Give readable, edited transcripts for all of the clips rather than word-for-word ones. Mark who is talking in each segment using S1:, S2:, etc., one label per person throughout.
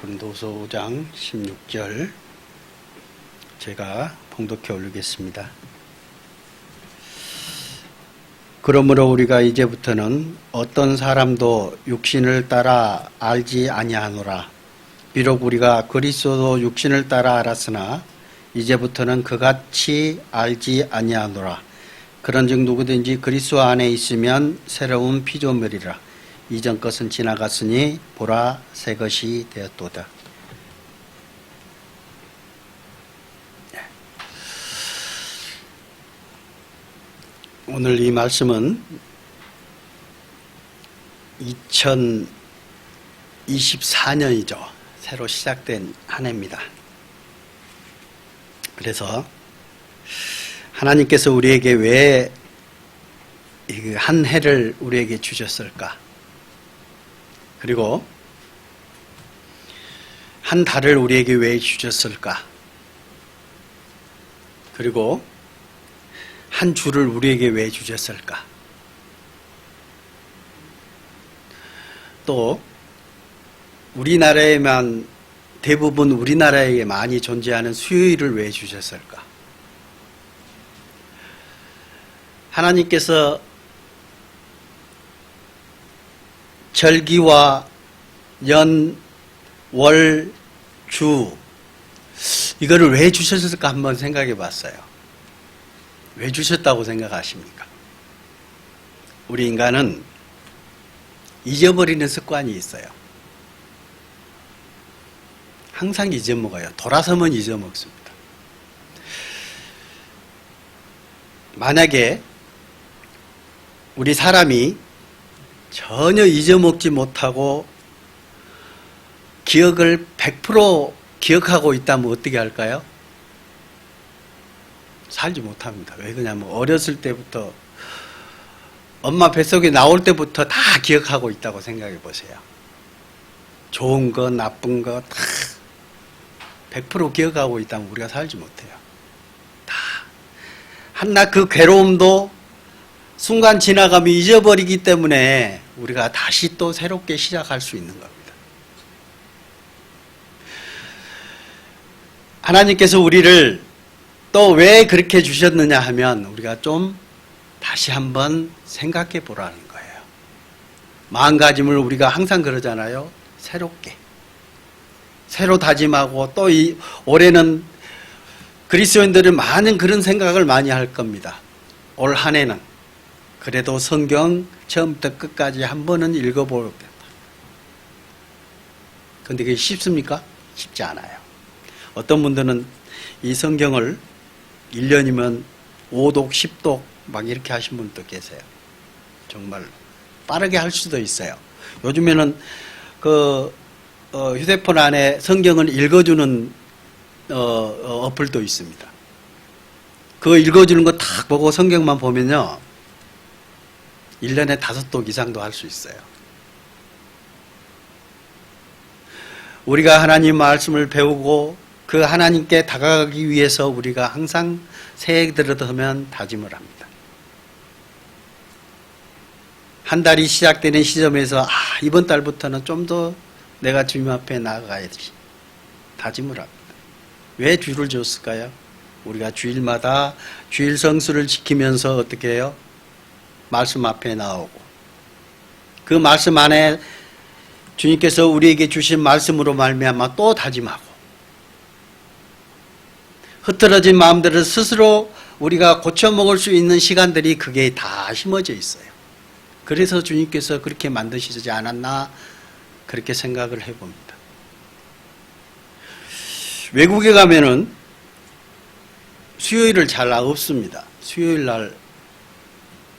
S1: 고린도후서 5장 16절 제가 봉독해 올리겠습니다. 그러므로 우리가 이제부터는 어떤 사람도 육신을 따라 알지 아니하노라. 비록 우리가 그리스도도 육신을 따라 알았으나 이제부터는 그같이 알지 아니하노라. 그런즉 누구든지 그리스도 안에 있으면 새로운 피조물이라. 이전 것은 지나갔으니 보라 새 것이 되었도다. 오늘 이 말씀은 2024년이죠. 새로 시작된 한 해입니다. 그래서 하나님께서 우리에게 왜 한 해를 우리에게 주셨을까? 그리고 한 달을 우리에게 왜 주셨을까? 그리고 한 주를 우리에게 왜 주셨을까? 또 우리나라에만 대부분 우리나라에 많이 존재하는 수요일을 왜 주셨을까? 하나님께서 절기와 연, 월, 주 이거를 왜 주셨을까 한번 생각해 봤어요. 왜 주셨다고 생각하십니까? 우리 인간은 잊어버리는 습관이 있어요. 항상 잊어먹어요. 돌아서면 잊어먹습니다. 만약에 우리 사람이 전혀 잊어먹지 못하고 기억을 100% 기억하고 있다면 어떻게 할까요? 살지 못합니다. 왜 그러냐면 어렸을 때부터 엄마 뱃속에 나올 때부터 다 기억하고 있다고 생각해 보세요. 좋은 거 나쁜 거 다 100% 기억하고 있다면 우리가 살지 못해요. 다 한낱 그 괴로움도 순간 지나가면 잊어버리기 때문에 우리가 다시 또 새롭게 시작할 수 있는 겁니다. 하나님께서 우리를 또 왜 그렇게 주셨느냐 하면 우리가 좀 다시 한번 생각해 보라는 거예요. 마음가짐을 우리가 항상 그러잖아요. 새롭게. 새로 다짐하고 또 이 올해는 그리스도인들은 많은 그런 생각을 많이 할 겁니다. 올 한 해는. 그래도 성경 처음부터 끝까지 한 번은 읽어보겠다. 근데 그게 쉽습니까? 쉽지 않아요. 어떤 분들은 이 성경을 1년이면 5독, 10독 막 이렇게 하신 분도 계세요. 정말 빠르게 할 수도 있어요. 요즘에는 휴대폰 안에 성경을 읽어주는 어플도 있습니다. 그거 읽어주는 거 딱 보고 성경만 보면요, 1년에 5독 이상도 할 수 있어요. 우리가 하나님 말씀을 배우고 그 하나님께 다가가기 위해서 우리가 항상 새해 들어서면 다짐을 합니다. 한 달이 시작되는 시점에서 이번 달부터는 좀 더 내가 주님 앞에 나아가야지 다짐을 합니다. 왜 주를 줬을까요? 우리가 주일마다 주일 성수를 지키면서 어떻게 해요? 말씀 앞에 나오고 그 말씀 안에 주님께서 우리에게 주신 말씀으로 말미암아 또 다짐하고 흐트러진 마음들을 스스로 우리가 고쳐먹을 수 있는 시간들이 그게 다 심어져 있어요. 그래서 주님께서 그렇게 만드시지 않았나 그렇게 생각을 해봅니다. 외국에 가면은 수요일을 잘 없습니다. 수요일 날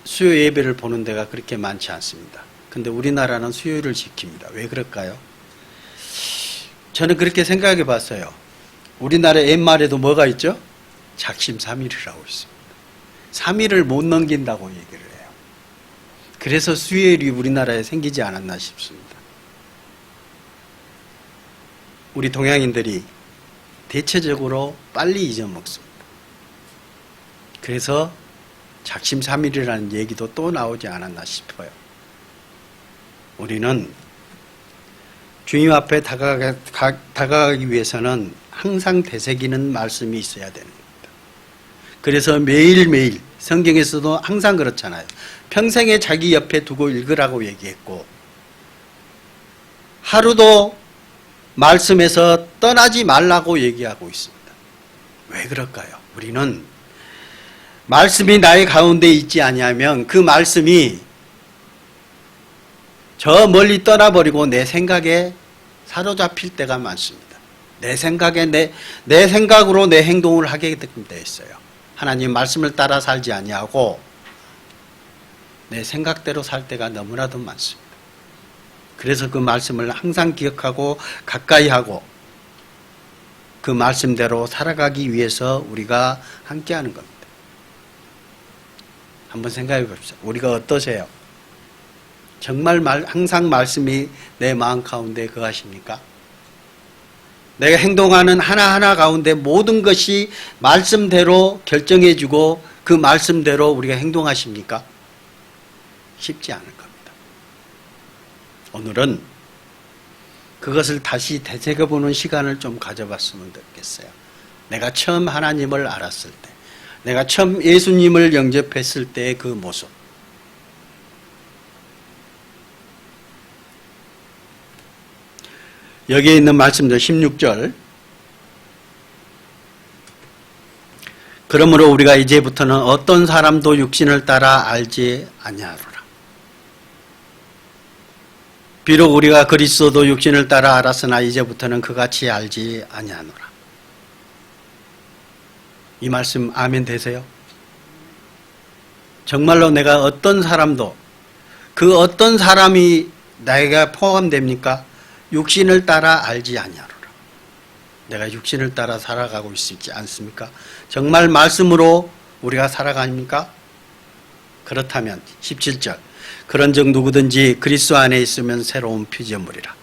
S1: 수요 예배를 보는 데가 그렇게 많지 않습니다. 근데 우리나라는 수요일을 지킵니다. 왜 그럴까요? 저는 그렇게 생각해 봤어요. 우리나라 옛말에도 뭐가 있죠? 작심삼일이라고 있습니다. 3일을 못 넘긴다고 얘기를 해요. 그래서 수요일이 우리나라에 생기지 않았나 싶습니다. 우리 동양인들이 대체적으로 빨리 잊어먹습니다. 그래서 작심삼일이라는 얘기도 또 나오지 않았나 싶어요. 우리는 주님 앞에 다가가기 위해서는 항상 되새기는 말씀이 있어야 되는 겁니다. 그래서 매일매일 성경에서도 항상 그렇잖아요. 평생에 자기 옆에 두고 읽으라고 얘기했고 하루도 말씀에서 떠나지 말라고 얘기하고 있습니다. 왜 그럴까요? 우리는 말씀이 나의 가운데 있지 아니하면 그 말씀이 저 멀리 떠나버리고 내 생각에 사로잡힐 때가 많습니다. 내 생각에 내 생각으로 내 행동을 하게 되어 있어요. 하나님 말씀을 따라 살지 아니하고 내 생각대로 살 때가 너무나도 많습니다. 그래서 그 말씀을 항상 기억하고 가까이 하고 그 말씀대로 살아가기 위해서 우리가 함께하는 겁니다. 한번 생각해 봅시다. 우리가 어떠세요? 정말 항상 말씀이 내 마음 가운데 거하십니까? 내가 행동하는 하나하나 가운데 모든 것이 말씀대로 결정해주고 그 말씀대로 우리가 행동하십니까? 쉽지 않을 겁니다. 오늘은 그것을 다시 되새겨보는 시간을 좀 가져봤으면 좋겠어요. 내가 처음 하나님을 알았을 때, 내가 처음 예수님을 영접했을 때의 그 모습. 여기에 있는 말씀들 16절. 그러므로 우리가 이제부터는 어떤 사람도 육신을 따라 알지 아니하노라. 비록 우리가 그리스도도 육신을 따라 알았으나 이제부터는 그같이 알지 아니하노라. 이 말씀 아멘 되세요? 정말로 내가 어떤 사람도 그 어떤 사람이 나에게 포함됩니까? 육신을 따라 알지 아니하노라. 내가 육신을 따라 살아가고 있지 않습니까? 정말 말씀으로 우리가 살아갑니까? 그렇다면 17절 그런즉 누구든지 그리스도 안에 있으면 새로운 피조물이라.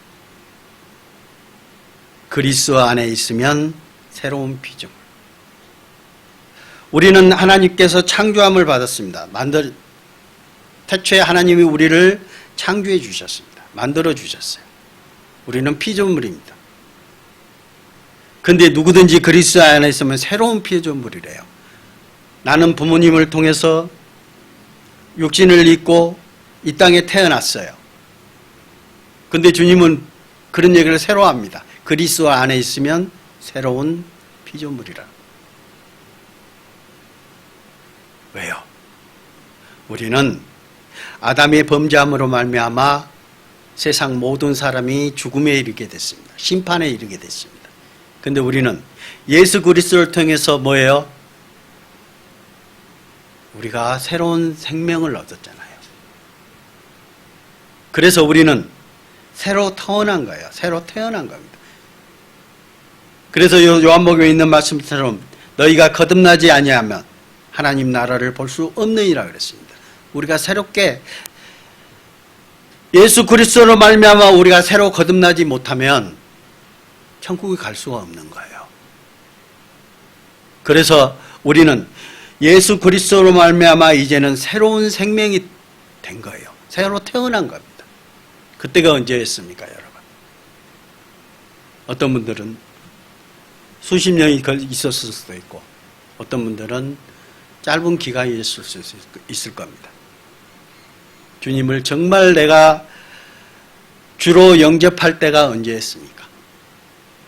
S1: 그리스도 안에 있으면 새로운 피조물. 우리는 하나님께서 창조함을 받았습니다. 태초에 하나님이 우리를 창조해 주셨습니다. 만들어 주셨어요. 우리는 피조물입니다. 근데 누구든지 그리스도 안에 있으면 새로운 피조물이래요. 나는 부모님을 통해서 육신을 입고 이 땅에 태어났어요. 근데 주님은 그런 얘기를 새로 합니다. 그리스도 안에 있으면 새로운 피조물이라. 왜요? 우리는 아담의 범죄함으로 말미암아 세상 모든 사람이 죽음에 이르게 됐습니다. 심판에 이르게 됐습니다. 근데 우리는 예수 그리스도를 통해서 뭐예요? 우리가 새로운 생명을 얻었잖아요. 그래서 우리는 새로 태어난 거예요. 새로 태어난 겁니다. 그래서 요한복음에 있는 말씀처럼 너희가 거듭나지 아니하면 하나님 나라를 볼 수 없느니라 그랬습니다. 우리가 새롭게 예수 그리스도로 말미암아 우리가 새로 거듭나지 못하면 천국에 갈 수가 없는 거예요. 그래서 우리는 예수 그리스도로 말미암아 이제는 새로운 생명이 된 거예요. 새로 태어난 겁니다. 그때가 언제였습니까, 여러분? 어떤 분들은 수십 년이 있었을 수도 있고 어떤 분들은 짧은 기간이 있을 수 있을 겁니다. 주님을 정말 내가 주로 영접할 때가 언제였습니까?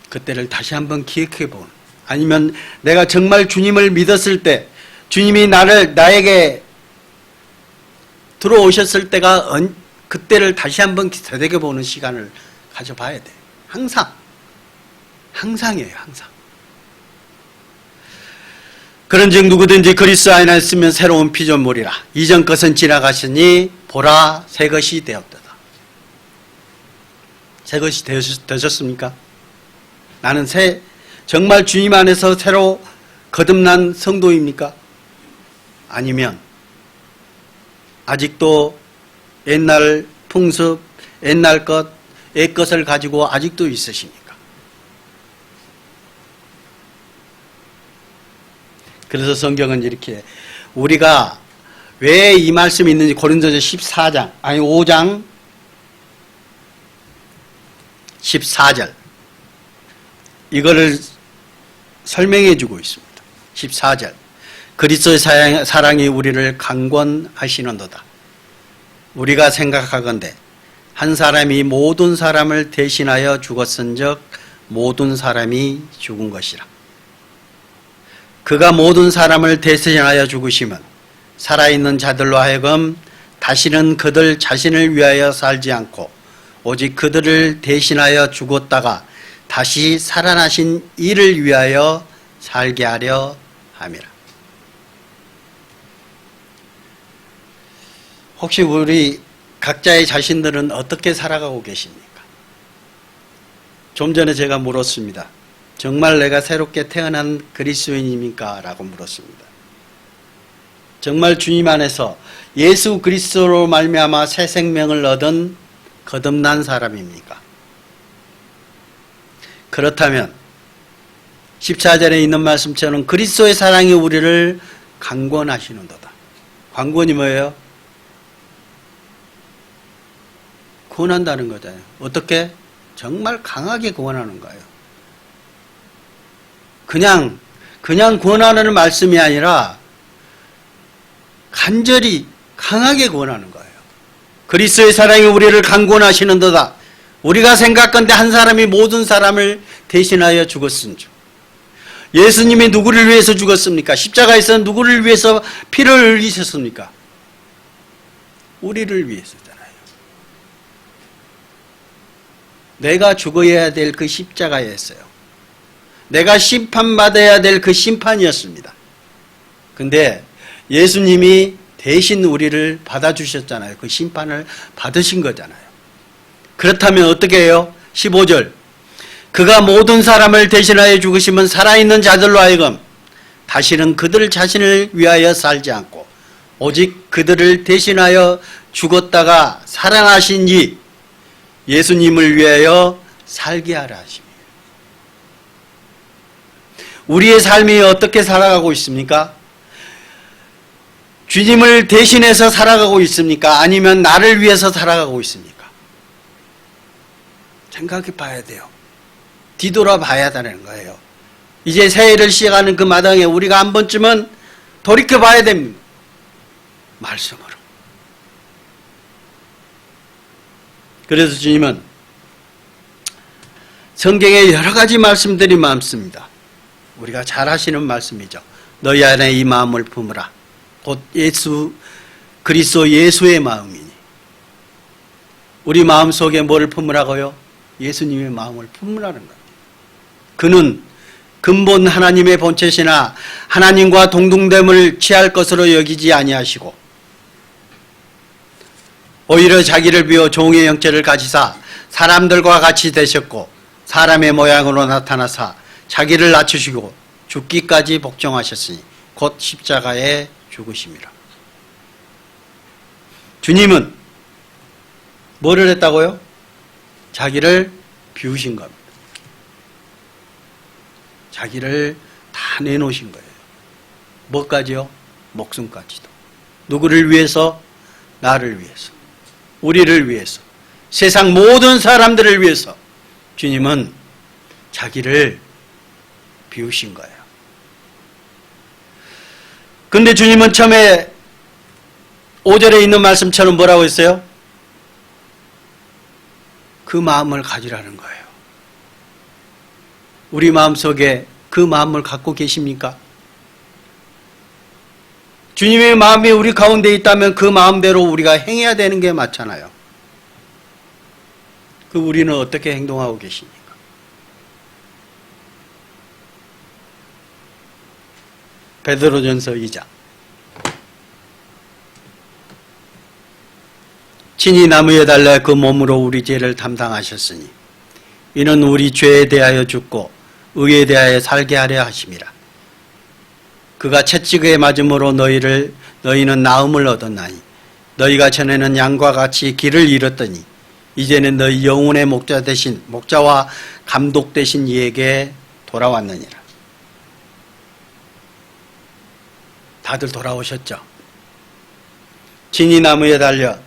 S1: 그때를 다시 한번 기억해 보는, 아니면 내가 정말 주님을 믿었을 때 주님이 나에게 들어오셨을 때가 그때를 다시 한번 되새겨 보는 시간을 가져봐야 돼. 항상이에요, 항상. 그런즉 누구든지 그리스도 안에 있으면 새로운 피조물이라. 이전 것은 지나가시니 보라 새 것이 되었도다. 새 것이 되셨습니까? 나는 정말 주님 안에서 새로 거듭난 성도입니까? 아니면 아직도 옛날 풍습, 옛날 것, 옛 것을 가지고 아직도 있으십니까? 그래서 성경은 이렇게, 우리가 왜 이 말씀이 있는지 고린도서 5장 14절 이거를 설명해 주고 있습니다. 14절 그리스도의 사랑이 우리를 강권하시는도다. 우리가 생각하건대 한 사람이 모든 사람을 대신하여 죽었은즉 모든 사람이 죽은 것이라. 그가 모든 사람을 대신하여 죽으시면 살아있는 자들로 하여금 다시는 그들 자신을 위하여 살지 않고 오직 그들을 대신하여 죽었다가 다시 살아나신 이를 위하여 살게 하려 함이라. 혹시 우리 각자의 자신들은 어떻게 살아가고 계십니까? 좀 전에 제가 물었습니다. 정말 내가 새롭게 태어난 그리스도인입니까? 라고 물었습니다. 정말 주님 안에서 예수 그리스도로 말미암아 새 생명을 얻은 거듭난 사람입니까? 그렇다면 14절에 있는 말씀처럼 그리스도의 사랑이 우리를 강권하시는도다. 강권이 뭐예요? 구원한다는 거잖아요. 어떻게? 정말 강하게 구원하는 거예요. 그냥 구원하는 말씀이 아니라 간절히 강하게 구원하는 거예요. 그리스도의 사랑이 우리를 강권하시는도다. 우리가 생각건대 한 사람이 모든 사람을 대신하여 죽었은즉. 예수님이 누구를 위해서 죽었습니까? 십자가에서 누구를 위해서 피를 흘리셨습니까? 우리를 위해서잖아요. 내가 죽어야 될 그 십자가였어요. 내가 심판받아야 될 그 심판이었습니다. 근데 예수님이 대신 우리를 받아주셨잖아요. 그 심판을 받으신 거잖아요. 그렇다면 어떻게 해요? 15절 그가 모든 사람을 대신하여 죽으시면 살아있는 자들로 하여금 다시는 그들 자신을 위하여 살지 않고 오직 그들을 대신하여 죽었다가 살아나신 이 예수님을 위하여 살게 하라 하십니다. 우리의 삶이 어떻게 살아가고 있습니까? 주님을 대신해서 살아가고 있습니까? 아니면 나를 위해서 살아가고 있습니까? 생각해 봐야 돼요. 뒤돌아 봐야 되는 거예요. 이제 새해를 시작하는 그 마당에 우리가 한 번쯤은 돌이켜 봐야 됩니다. 말씀으로. 그래서 주님은 성경에 여러 가지 말씀들이 많습니다. 우리가 잘 하시는 말씀이죠. 너희 안에 이 마음을 품으라. 곧 예수 그리스도 예수의 마음이니 우리 마음속에 뭐를 품으라고요? 예수님의 마음을 품으라는 겁니다. 그는 근본 하나님의 본체시나 하나님과 동등됨을 취할 것으로 여기지 아니하시고 오히려 자기를 비워 종의 형체를 가지사 사람들과 같이 되셨고 사람의 모양으로 나타나사 자기를 낮추시고 죽기까지 복종하셨으니 곧 십자가에 죽으심이라. 주님은 뭐를 했다고요? 자기를 비우신 겁니다. 자기를 다 내놓으신 거예요. 뭐까지요? 목숨까지도. 누구를 위해서? 나를 위해서. 우리를 위해서. 세상 모든 사람들을 위해서 주님은 자기를 비우신 거예요. 근데 주님은 처음에 5절에 있는 말씀처럼 뭐라고 했어요? 그 마음을 가지라는 거예요. 우리 마음속에 그 마음을 갖고 계십니까? 주님의 마음이 우리 가운데 있다면 그 마음대로 우리가 행해야 되는 게 맞잖아요. 그 우리는 어떻게 행동하고 계십니까? 베드로전서 2장. 친히 나무에 달려 그 몸으로 우리 죄를 담당하셨으니 이는 우리 죄에 대하여 죽고 의에 대하여 살게 하려 하심이라. 그가 채찍에 맞음으로 너희는 나음을 얻었나니 너희가 전에는 양과 같이 길을 잃었더니 이제는 너희 영혼의 목자와 감독 되신 이에게 돌아왔느니라. 다들 돌아오셨죠? 친히 나무에 달려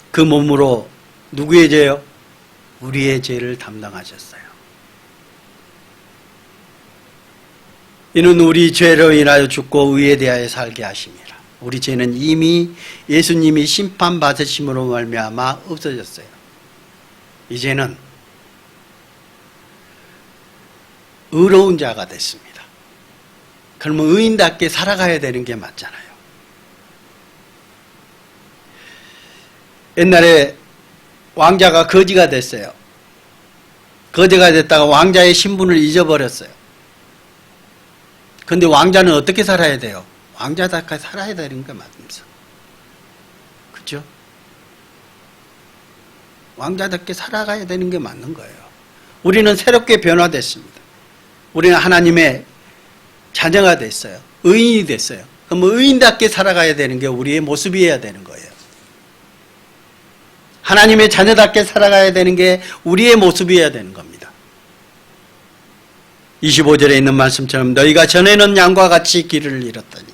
S1: 그 몸으로 누구의 죄요? 우리의 죄를 담당하셨어요. 이는 우리 죄로 인하여 죽고 의에 대하여 살게 하심이라. 우리 죄는 이미 예수님이 심판받으심으로 말미암아 없어졌어요. 이제는 의로운 자가 됐습니다. 그러면 의인답게 살아가야 되는 게 맞잖아요. 옛날에 왕자가 거지가 됐어요. 거지가 됐다가 왕자의 신분을 잊어버렸어요. 근데 왕자는 어떻게 살아야 돼요? 왕자답게 살아야 되는 게 맞습니다. 그렇죠? 왕자답게 살아가야 되는 게 맞는 거예요. 우리는 새롭게 변화됐습니다. 우리는 하나님의 자녀가 됐어요. 의인이 됐어요. 그럼 의인답게 살아가야 되는 게 우리의 모습이어야 되는 거예요. 하나님의 자녀답게 살아가야 되는 게 우리의 모습이어야 되는 겁니다. 25절에 있는 말씀처럼 너희가 전에는 양과 같이 길을 잃었더니,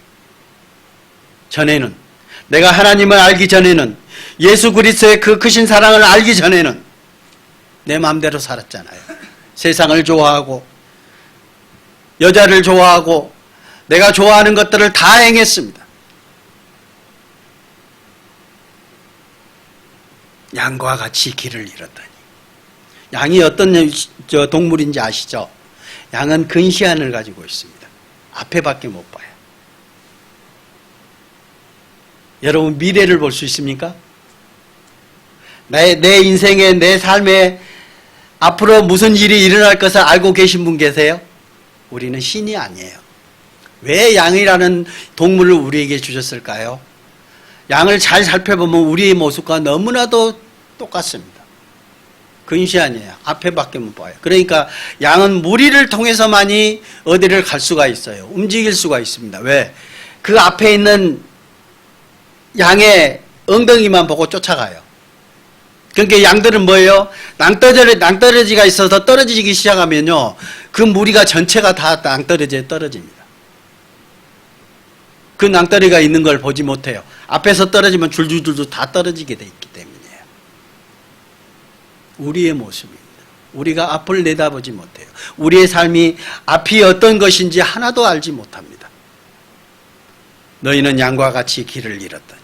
S1: 전에는 내가 하나님을 알기 전에는, 예수 그리스도의 그 크신 사랑을 알기 전에는 내 마음대로 살았잖아요. 세상을 좋아하고 여자를 좋아하고 내가 좋아하는 것들을 다 행했습니다. 양과 같이 길을 잃었더니. 양이 어떤 동물인지 아시죠? 양은 근시안을 가지고 있습니다. 앞에밖에 못 봐요. 여러분 미래를 볼 수 있습니까? 내 인생에, 내 삶에 앞으로 무슨 일이 일어날 것을 알고 계신 분 계세요? 우리는 신이 아니에요. 왜 양이라는 동물을 우리에게 주셨을까요? 양을 잘 살펴보면 우리의 모습과 너무나도 똑같습니다. 근시 아니에요. 앞에밖에 못 봐요. 그러니까 양은 무리를 통해서만이 어디를 갈 수가 있어요. 움직일 수가 있습니다. 왜? 그 앞에 있는 양의 엉덩이만 보고 쫓아가요. 그러니까 양들은 뭐예요? 낭떠러지가 있어서 떨어지기 시작하면요, 그 무리가 전체가 다 낭떠러지에 떨어집니다. 그 낭떠러지가 있는 걸 보지 못해요. 앞에서 떨어지면 줄줄줄줄 다 떨어지게 돼 있기 때문이에요. 우리의 모습입니다. 우리가 앞을 내다보지 못해요. 우리의 삶이 앞이 어떤 것인지 하나도 알지 못합니다. 너희는 양과 같이 길을 잃었더니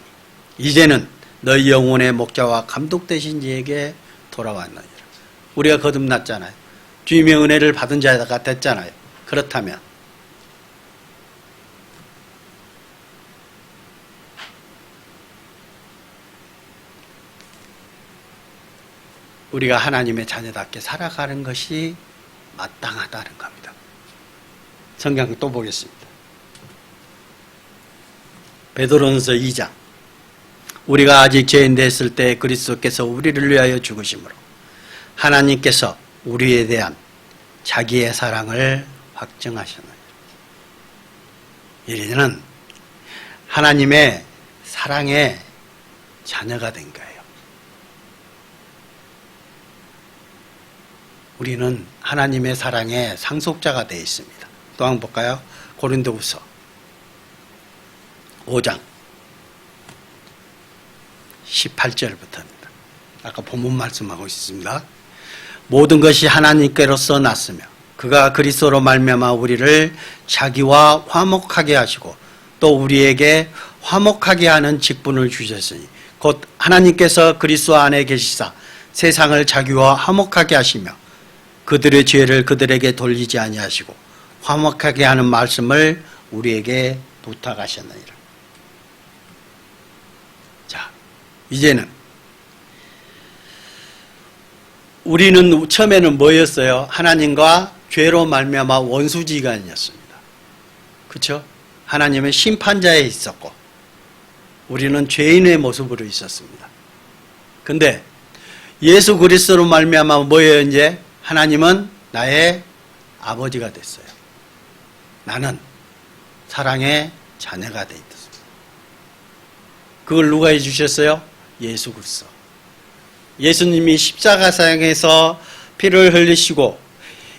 S1: 이제는 너희 영혼의 목자와 감독 되신 이에게 돌아왔느니라. 우리가 거듭났잖아요. 주님의 은혜를 받은 자가 됐잖아요. 그렇다면 우리가 하나님의 자녀답게 살아가는 것이 마땅하다는 겁니다. 성경 또 보겠습니다. 베드로전서 2장. 우리가 아직 죄인 됐을 때 그리스도께서 우리를 위하여 죽으심으로 하나님께서 우리에 대한 자기의 사랑을 확증하셨느니라. 이제는 하나님의 사랑의 자녀가 된 거예요. 우리는 하나님의 사랑의 상속자가 되어 있습니다. 또 한 번 볼까요? 고린도후서 5장 18절부터입니다. 아까 본문 말씀하고 있습니다. 모든 것이 하나님께로서 났으며 그가 그리스도로 말미암아 우리를 자기와 화목하게 하시고 또 우리에게 화목하게 하는 직분을 주셨으니 곧 하나님께서 그리스도 안에 계시사 세상을 자기와 화목하게 하시며 그들의 죄를 그들에게 돌리지 아니하시고 화목하게 하는 말씀을 우리에게 부탁하셨느니라. 자, 이제는 우리는 처음에는 뭐였어요? 하나님과 죄로 말미암아 원수지간이었습니다. 그렇죠? 하나님은 심판자에 있었고 우리는 죄인의 모습으로 있었습니다. 근데 예수 그리스도로 말미암아 뭐예요? 이제 하나님은 나의 아버지가 됐어요. 나는 사랑의 자녀가 돼 있었습니다. 그걸 누가 해주셨어요? 예수 그리스도. 예수님이 십자가상에서 피를 흘리시고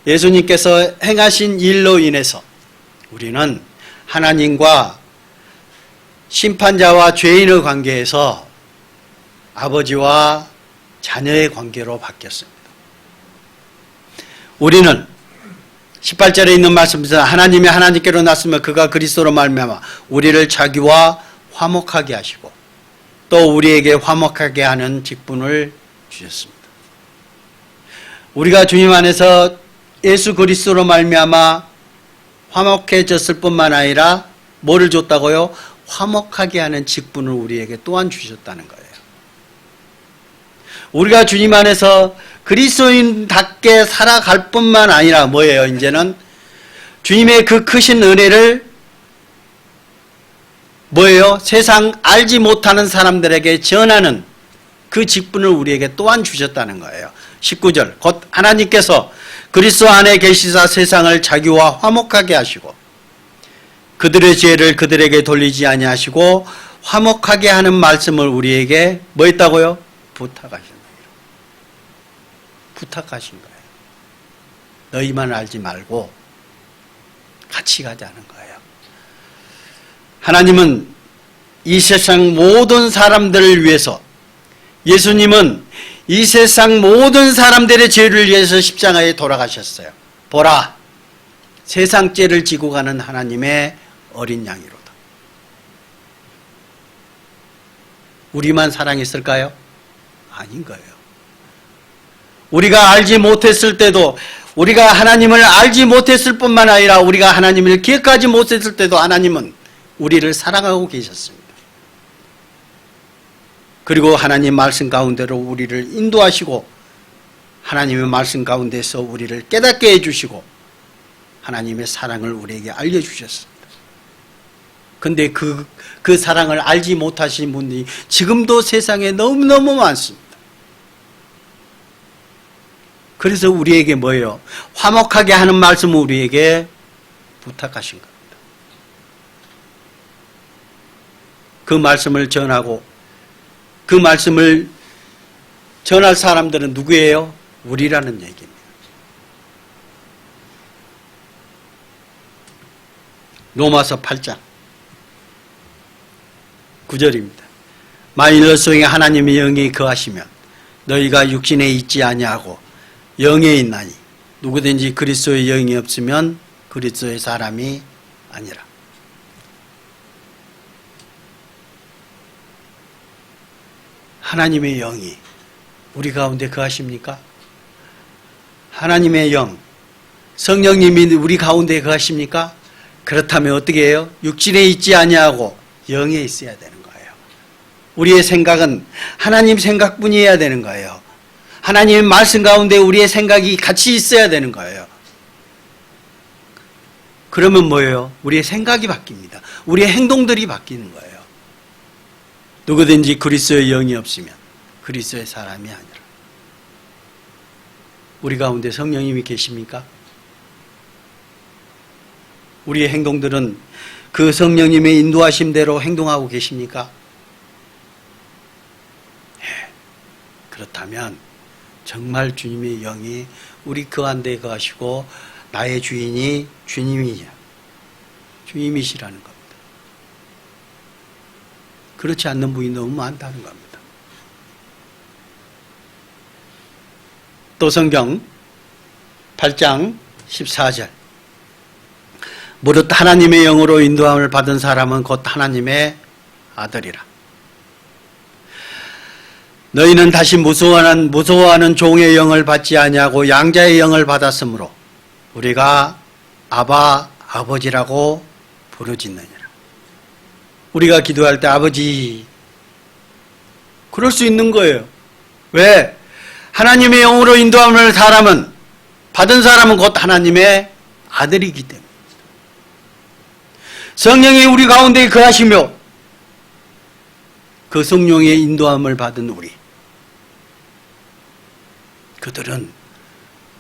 S1: 예수님께서 행하신 일로 인해서 우리는 하나님과 심판자와 죄인의 관계에서 아버지와 자녀의 관계로 바뀌었습니다. 우리는 18절에 있는 말씀에서 하나님이 하나님께로 났으며 그가 그리스도로 말미암아 우리를 자기와 화목하게 하시고 또 우리에게 화목하게 하는 직분을 주셨습니다. 우리가 주님 안에서 예수 그리스도로 말미암아 화목해졌을 뿐만 아니라 뭐를 줬다고요? 화목하게 하는 직분을 우리에게 또한 주셨다는 거예요. 우리가 주님 안에서 그리스도인답게 살아갈 뿐만 아니라 뭐예요? 이제는 주님의 그 크신 은혜를 뭐예요? 세상 알지 못하는 사람들에게 전하는 그 직분을 우리에게 또한 주셨다는 거예요. 19절 곧 하나님께서 그리스도 안에 계시사 세상을 자기와 화목하게 하시고 그들의 죄를 그들에게 돌리지 아니하시고 화목하게 하는 말씀을 우리에게 뭐 했다고요? 부탁하신 거예요. 부탁하신 거예요. 너희만 알지 말고 같이 가자는 거예요. 하나님은 이 세상 모든 사람들을 위해서 예수님은 이 세상 모든 사람들의 죄를 위해서 십자가에 돌아가셨어요. 보라, 세상 죄를 지고 가는 하나님의 어린 양이로다. 우리만 사랑했을까요? 아닌 거예요. 우리가 알지 못했을 때도 우리가 하나님을 알지 못했을 뿐만 아니라 우리가 하나님을 기억하지 못했을 때도 하나님은 우리를 사랑하고 계셨습니다. 그리고 하나님 말씀 가운데로 우리를 인도하시고 하나님의 말씀 가운데서 우리를 깨닫게 해주시고 하나님의 사랑을 우리에게 알려주셨습니다. 근데 그 사랑을 알지 못하신 분들이 지금도 세상에 너무너무 많습니다. 그래서 우리에게 뭐예요? 화목하게 하는 말씀을 우리에게 부탁하신 겁니다. 그 말씀을 전하고 그 말씀을 전할 사람들은 누구예요? 우리라는 얘기입니다. 로마서 8장 9절입니다. 만일 너 속에 하나님의 영이 거하시면 너희가 육신에 있지 아니하고 영에 있나니 누구든지 그리스도의 영이 없으면 그리스도의 사람이 아니라. 하나님의 영이 우리 가운데 거하십니까? 하나님의 영, 성령님이 우리 가운데 거하십니까? 그렇다면 어떻게 해요? 육신에 있지 아니하고 영에 있어야 되는 거예요. 우리의 생각은 하나님 생각뿐이어야 되는 거예요. 하나님의 말씀 가운데 우리의 생각이 같이 있어야 되는 거예요. 그러면 뭐예요? 우리의 생각이 바뀝니다. 우리의 행동들이 바뀌는 거예요. 누구든지 그리스도의 영이 없으면 그리스도의 사람이 아니라. 우리 가운데 성령님이 계십니까? 우리의 행동들은 그 성령님의 인도하심대로 행동하고 계십니까? 네. 그렇다면 정말 주님의 영이 우리 그 안에 거하시고 나의 주인이 주님이시라는 겁니다. 그렇지 않는 분이 너무 많다는 겁니다. 또 성경 8장 14절 무릇 하나님의 영으로 인도함을 받은 사람은 곧 하나님의 아들이라. 너희는 다시 무서워하는 종의 영을 받지 아니하고 양자의 영을 받았으므로 우리가 아바 아버지라고 부르짖느니라. 우리가 기도할 때 아버지 그럴 수 있는 거예요. 왜? 하나님의 영으로 인도함을 받은 사람은 곧 하나님의 아들이기 때문에. 성령이 우리 가운데 거하시며 그 성령의 인도함을 받은 우리, 그들은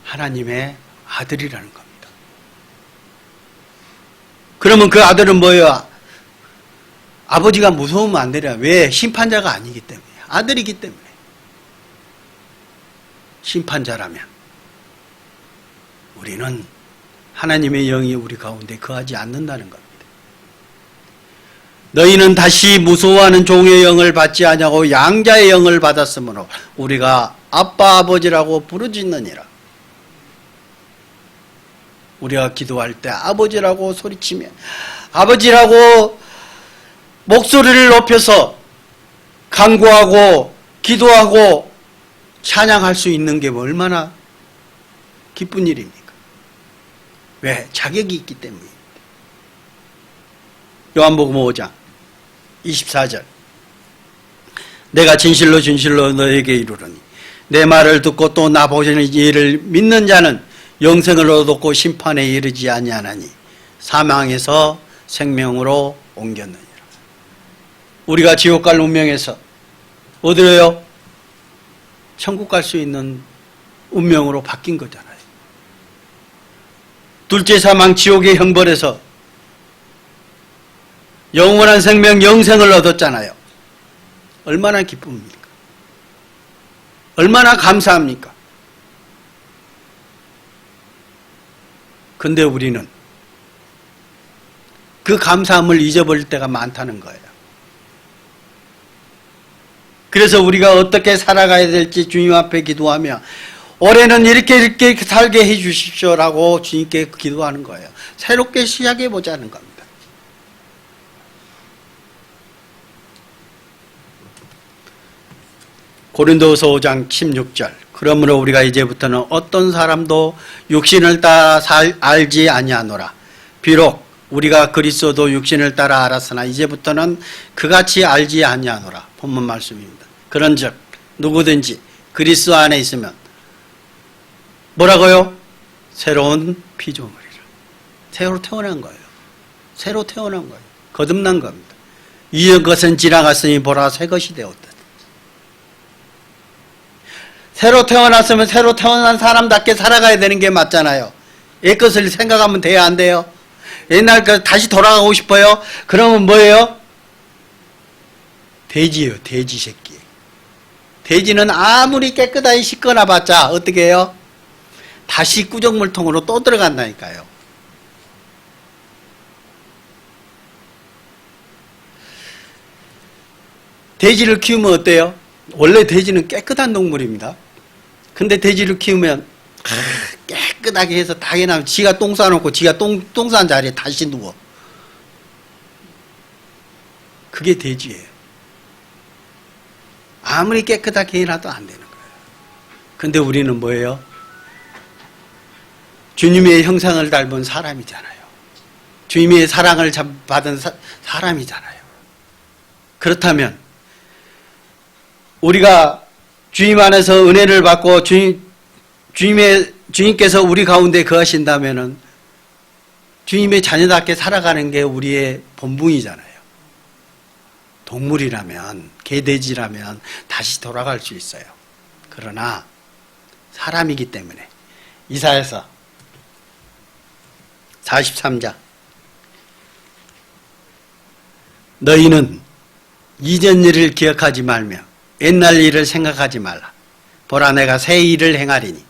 S1: 하나님의 아들이라는 겁니다. 그러면 그 아들은 뭐예요? 아버지가 무서우면 안 되냐? 왜? 심판자가 아니기 때문에. 아들이기 때문에. 심판자라면 우리는 하나님의 영이 우리 가운데 거하지 않는다는 겁니다. 너희는 다시 무서워하는 종의 영을 받지 아니하고 양자의 영을 받았으므로 우리가 아빠 아버지라고 부르짖느니라. 우리가 기도할 때 아버지라고 소리치며 아버지라고 목소리를 높여서 간구하고 기도하고 찬양할 수 있는 게 얼마나 기쁜 일입니까? 왜? 자격이 있기 때문입니다. 요한복음 5장 24절 내가 진실로 진실로 너에게 이르노니 내 말을 듣고 또 나 보시는 이를 믿는 자는 영생을 얻었고 심판에 이르지 아니하나니 사망에서 생명으로 옮겼느니라. 우리가 지옥 갈 운명에서 어디로요? 천국 갈 수 있는 운명으로 바뀐 거잖아요. 둘째 사망 지옥의 형벌에서 영원한 생명 영생을 얻었잖아요. 얼마나 기쁩니까? 얼마나 감사합니까? 근데 우리는 그 감사함을 잊어버릴 때가 많다는 거예요. 그래서 우리가 어떻게 살아가야 될지 주님 앞에 기도하며 올해는 이렇게 살게 해 주십시오라고 주님께 기도하는 거예요. 새롭게 시작해 보자는 겁니다. 고린도후서 5장 16절 그러므로 우리가 이제부터는 어떤 사람도 육신을 따라 알지 아니하노라. 비록 우리가 그리스도도 육신을 따라 알았으나 이제부터는 그같이 알지 아니하노라. 본문 말씀입니다. 그런즉 누구든지 그리스도 안에 있으면 뭐라고요? 새로운 피조물이라. 새로 태어난 거예요. 새로 태어난 거예요. 거듭난 겁니다. 이전 것은 지나갔으니 보라 새 것이 되었다. 새로 태어났으면 새로 태어난 사람답게 살아가야 되는 게 맞잖아요. 옛것을 생각하면 돼야 안 돼요? 옛날 다시 돌아가고 싶어요? 그러면 뭐예요? 돼지예요. 돼지 새끼. 돼지는 아무리 깨끗하게 씻거나 봤자 어떻게 해요? 다시 구정물통으로 또 들어간다니까요. 돼지를 키우면 어때요? 원래 돼지는 깨끗한 동물입니다. 근데 돼지를 키우면 깨끗하게 해서 다 해놔면 지가 똥 싸놓고 지가 똥 싼 자리에 다시 누워. 그게 돼지예요. 아무리 깨끗하게 해놔도 안 되는 거예요. 근데 우리는 뭐예요? 주님의 형상을 닮은 사람이잖아요. 주님의 사랑을 받은 사람이잖아요. 그렇다면 우리가 주님 안에서 은혜를 받고 주님께서 우리 가운데 거하신다면은 주님의 자녀답게 살아가는 게 우리의 본분이잖아요. 동물이라면, 개돼지라면 다시 돌아갈 수 있어요. 그러나 사람이기 때문에. 이사야서 43장. 너희는 이전 일을 기억하지 말며 옛날 일을 생각하지 말라. 보라, 내가 새 일을 행하리니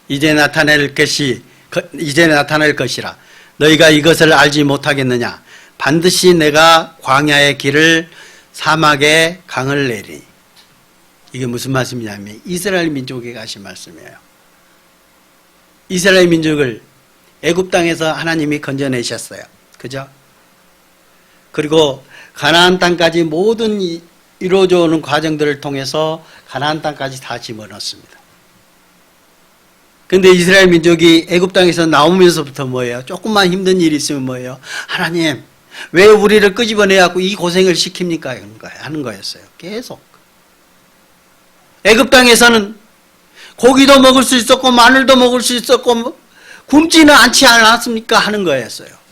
S1: 이제 나타낼 것이라. 너희가 이것을 알지 못하겠느냐? 반드시 내가 광야의 길을 사막에 강을 내리니. 이게 무슨 말씀이냐면 이스라엘 민족에게 하신 말씀이에요. 이스라엘 민족을 애굽 땅에서 하나님이 건져내셨어요. 그죠? 그리고 가나안 땅까지 모든 이루어져 오는 과정들을 통해서 가나안 땅까지 다 집어넣었습니다. 근데 이스라엘 민족이 애굽 땅에서 나오면서부터 뭐예요? 조금만 힘든 일이 있으면 뭐예요? 하나님, 왜 우리를 끄집어내갖고 이 고생을 시킵니까? 하는 거였어요. 계속. 애굽 땅에서는 고기도 먹을 수 있었고 마늘도 먹을 수 있었고 굶지는 않지 않았습니까? 하는 거였어요.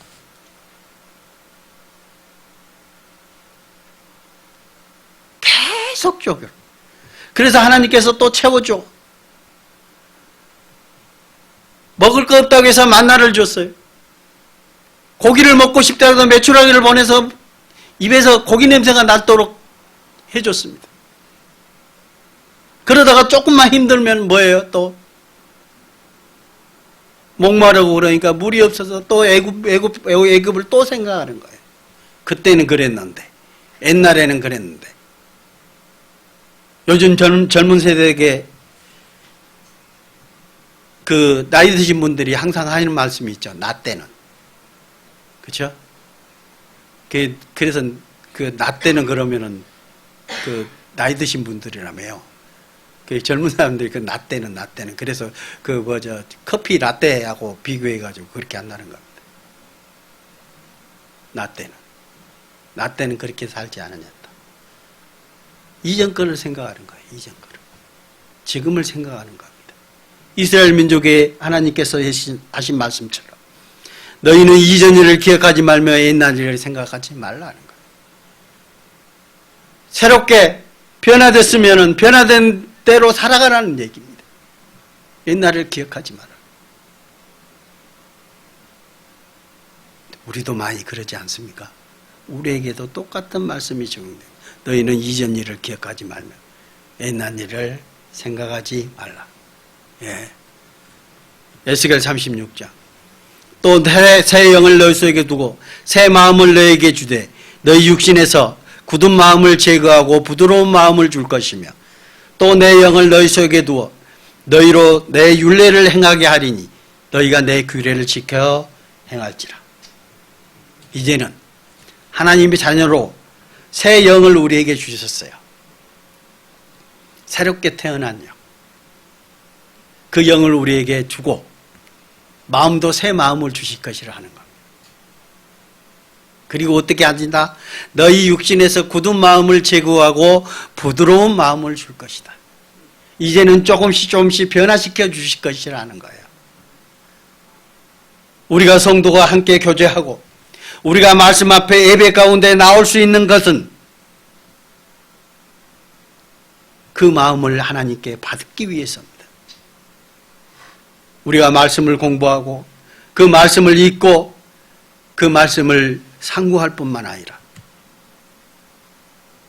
S1: 계속적으로. 그래서 하나님께서 또 채워줘. 먹을 거 없다고 해서 만나를 줬어요. 고기를 먹고 싶다고 메추라기를 보내서 입에서 고기 냄새가 나도록 해줬습니다. 그러다가 조금만 힘들면 뭐예요? 또 목마르고 그러니까 물이 없어서 또 애굽을 또 생각하는 거예요. 그때는 그랬는데, 옛날에는 그랬는데. 요즘 젊은 세대에게 그 나이 드신 분들이 항상 하는 말씀이 있죠. 나 때는. 그렇죠? 그래서 그 나 때는 그러면은 그 나이 드신 분들이라며요. 그 젊은 사람들이 그 나 때는 그래서 그 커피 라떼하고 비교해 가지고 그렇게 한다는 겁니다. 나 때는 그렇게 살지 않았다. 이전 거를 생각하는 거예요. 이전 거를. 지금을 생각하는 겁니다. 이스라엘 민족에 하나님께서 하신 말씀처럼 너희는 이전 일을 기억하지 말며 옛날 일을 생각하지 말라는 거예요. 새롭게 변화됐으면 변화된 대로 살아가라는 얘기입니다. 옛날을 기억하지 마라. 우리도 많이 그러지 않습니까? 우리에게도 똑같은 말씀이 적용돼요. 너희는 이전 일을 기억하지 말며 옛날 일을 생각하지 말라. 예. 에스겔 36장. 또 새 영을 너희 속에 두고 새 마음을 너희에게 주되 너희 육신에서 굳은 마음을 제거하고 부드러운 마음을 줄 것이며 또 내 영을 너희 속에 두어 너희로 내 율례를 행하게 하리니 너희가 내 규례를 지켜 행할지라. 이제는 하나님의 자녀로 새 영을 우리에게 주셨어요. 새롭게 태어난 영. 그 영을 우리에게 주고 마음도 새 마음을 주실 것이라 하는 겁니다. 그리고 어떻게 하신다? 너희 육신에서 굳은 마음을 제거하고 부드러운 마음을 줄 것이다. 이제는 조금씩 변화시켜 주실 것이라는 거예요. 우리가 성도가 함께 교제하고 우리가 말씀 앞에 예배 가운데 나올 수 있는 것은 그 마음을 하나님께 받기 위해서입니다. 우리가 말씀을 공부하고 그 말씀을 읽고 그 말씀을 상고할 뿐만 아니라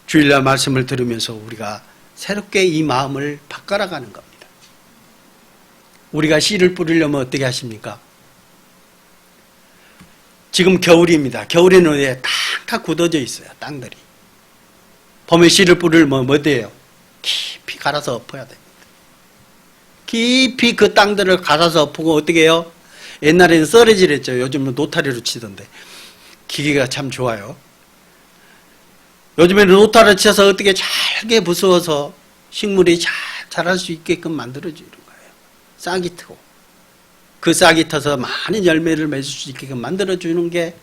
S1: 주일날 말씀을 들으면서 우리가 새롭게 이 마음을 바꿔나가는 겁니다. 우리가 씨를 뿌리려면 어떻게 하십니까? 지금 겨울입니다. 겨울에는 왜 탁탁 굳어져 있어요. 땅들이. 봄에 씨를 뿌리려면 뭐 돼요? 깊이 갈아서 엎어야 됩니다. 깊이 그 땅들을 갈아서 엎고 어떻게 해요? 옛날에는 썰어지랬죠. 요즘은 노타리로 치던데. 기계가 참 좋아요. 요즘에는 노타리로 쳐서 어떻게 잘게 부수어서 식물이 잘 자랄 수 있게끔 만들어주는 거예요. 싹이 트고. 그 싹이 터서 많은 열매를 맺을 수 있게끔 만들어주는 게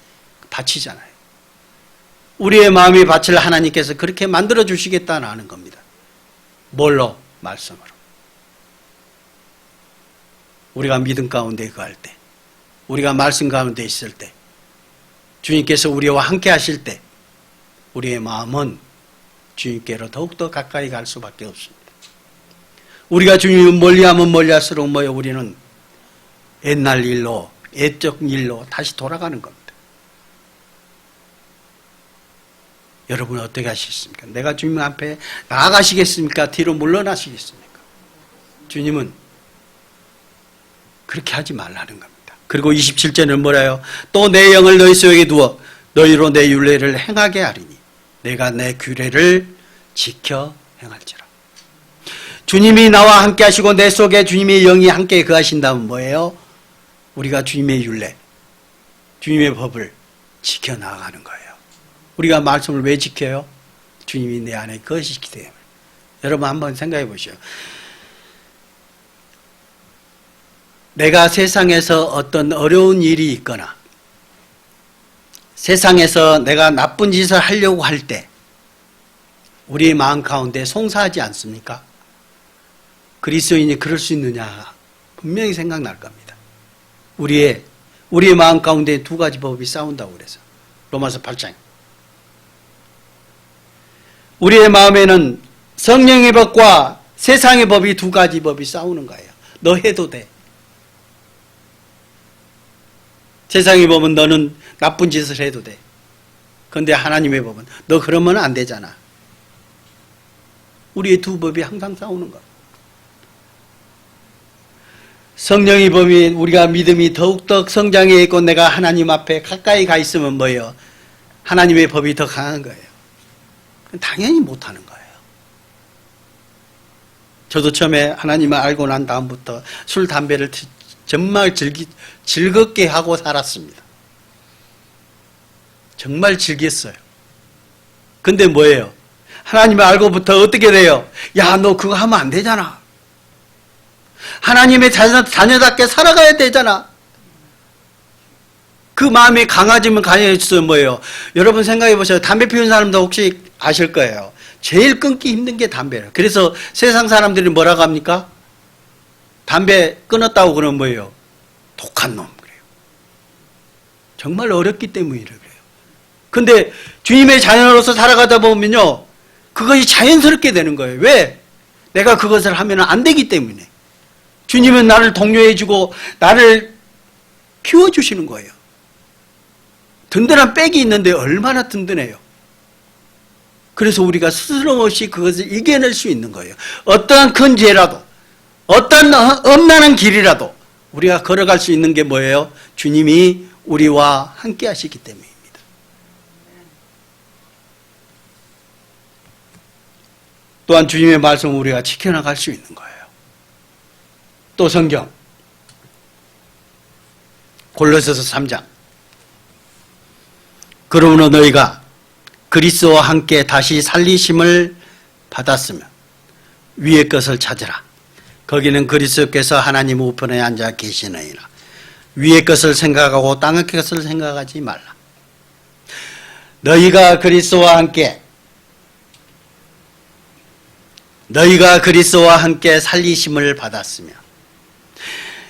S1: 밭이잖아요. 우리의 마음의 밭을 하나님께서 그렇게 만들어주시겠다는 겁니다. 뭘로? 말씀으로. 우리가 믿음 가운데 거할 때, 우리가 말씀 가운데 있을 때, 주님께서 우리와 함께 하실 때 우리의 마음은 주님께로 더욱더 가까이 갈 수밖에 없습니다. 우리가 주님을 멀리하면 멀리할수록 뭐예요? 우리는 옛날 일로, 옛적 일로 다시 돌아가는 겁니다. 여러분 어떻게 하시겠습니까? 내가 주님 앞에 나아가시겠습니까? 뒤로 물러나시겠습니까? 주님은 그렇게 하지 말라는 겁니다. 그리고 27절은 뭐라요? 또 내 영을 너희 속에 두어 너희로 내 율례를 행하게 하리니 내가 내 규례를 지켜 행할지라. 주님이 나와 함께 하시고 내 속에 주님의 영이 함께 거하신다면 뭐예요? 우리가 주님의 율례, 주님의 법을 지켜나가는 거예요. 우리가 말씀을 왜 지켜요? 주님이 내 안에 거하시기 때문에. 여러분 한번 생각해 보시오. 내가 세상에서 어떤 어려운 일이 있거나 세상에서 내가 나쁜 짓을 하려고 할 때 우리의 마음 가운데 송사하지 않습니까? 그리스도인이 그럴 수 있느냐? 분명히 생각날 겁니다. 우리의 마음 가운데 두 가지 법이 싸운다고 그래서 로마서 8장. 우리의 마음에는 성령의 법과 세상의 법이 두 가지 법이 싸우는 거예요. 너 해도 돼. 세상의 법은 너는 나쁜 짓을 해도 돼. 그런데 하나님의 법은 너 그러면 안 되잖아. 우리의 두 법이 항상 싸우는 것. 성령의 법이 우리가 믿음이 더욱더 성장해 있고 내가 하나님 앞에 가까이 가 있으면 뭐예요? 하나님의 법이 더 강한 거예요. 당연히 못하는 거예요. 저도 처음에 하나님을 알고 난 다음부터 술, 담배를 정말 즐겁게 하고 살았습니다. 정말 즐겼어요. 근데 뭐예요? 하나님을 알고부터 어떻게 돼요? 야, 너 그거 하면 안 되잖아. 하나님의 자녀답게 살아가야 되잖아. 그 마음이 강해지면 강해질수록 뭐예요? 여러분 생각해 보세요. 담배 피우는 사람도 혹시 아실 거예요. 제일 끊기 힘든 게 담배예요. 그래서 세상 사람들이 뭐라고 합니까? 담배 끊었다고 그러면 뭐예요? 독한 놈 그래요. 정말 어렵기 때문에 그래요. 근데 주님의 자녀로서 살아가다 보면요, 그것이 자연스럽게 되는 거예요. 왜? 내가 그것을 하면 안 되기 때문에. 주님은 나를 독려해주고 나를 키워주시는 거예요. 든든한 백이 있는데 얼마나 든든해요. 그래서 우리가 스스럼 없이 그것을 이겨낼 수 있는 거예요. 어떠한 큰 죄라도, 어떤 엄난한 길이라도 우리가 걸어갈 수 있는 게 뭐예요? 주님이 우리와 함께 하시기 때문입니다. 또한 주님의 말씀을 우리가 지켜나갈 수 있는 거예요. 또 성경 골로새서 3장. 그러므로 너희가 그리스도와 함께 다시 살리심을 받았으면 위의 것을 찾으라. 거기는 그리스도께서 하나님 우편에 앉아 계시느니라. 위의 것을 생각하고 땅의 것을 생각하지 말라. 너희가 그리스도와 함께 살리심을 받았으며,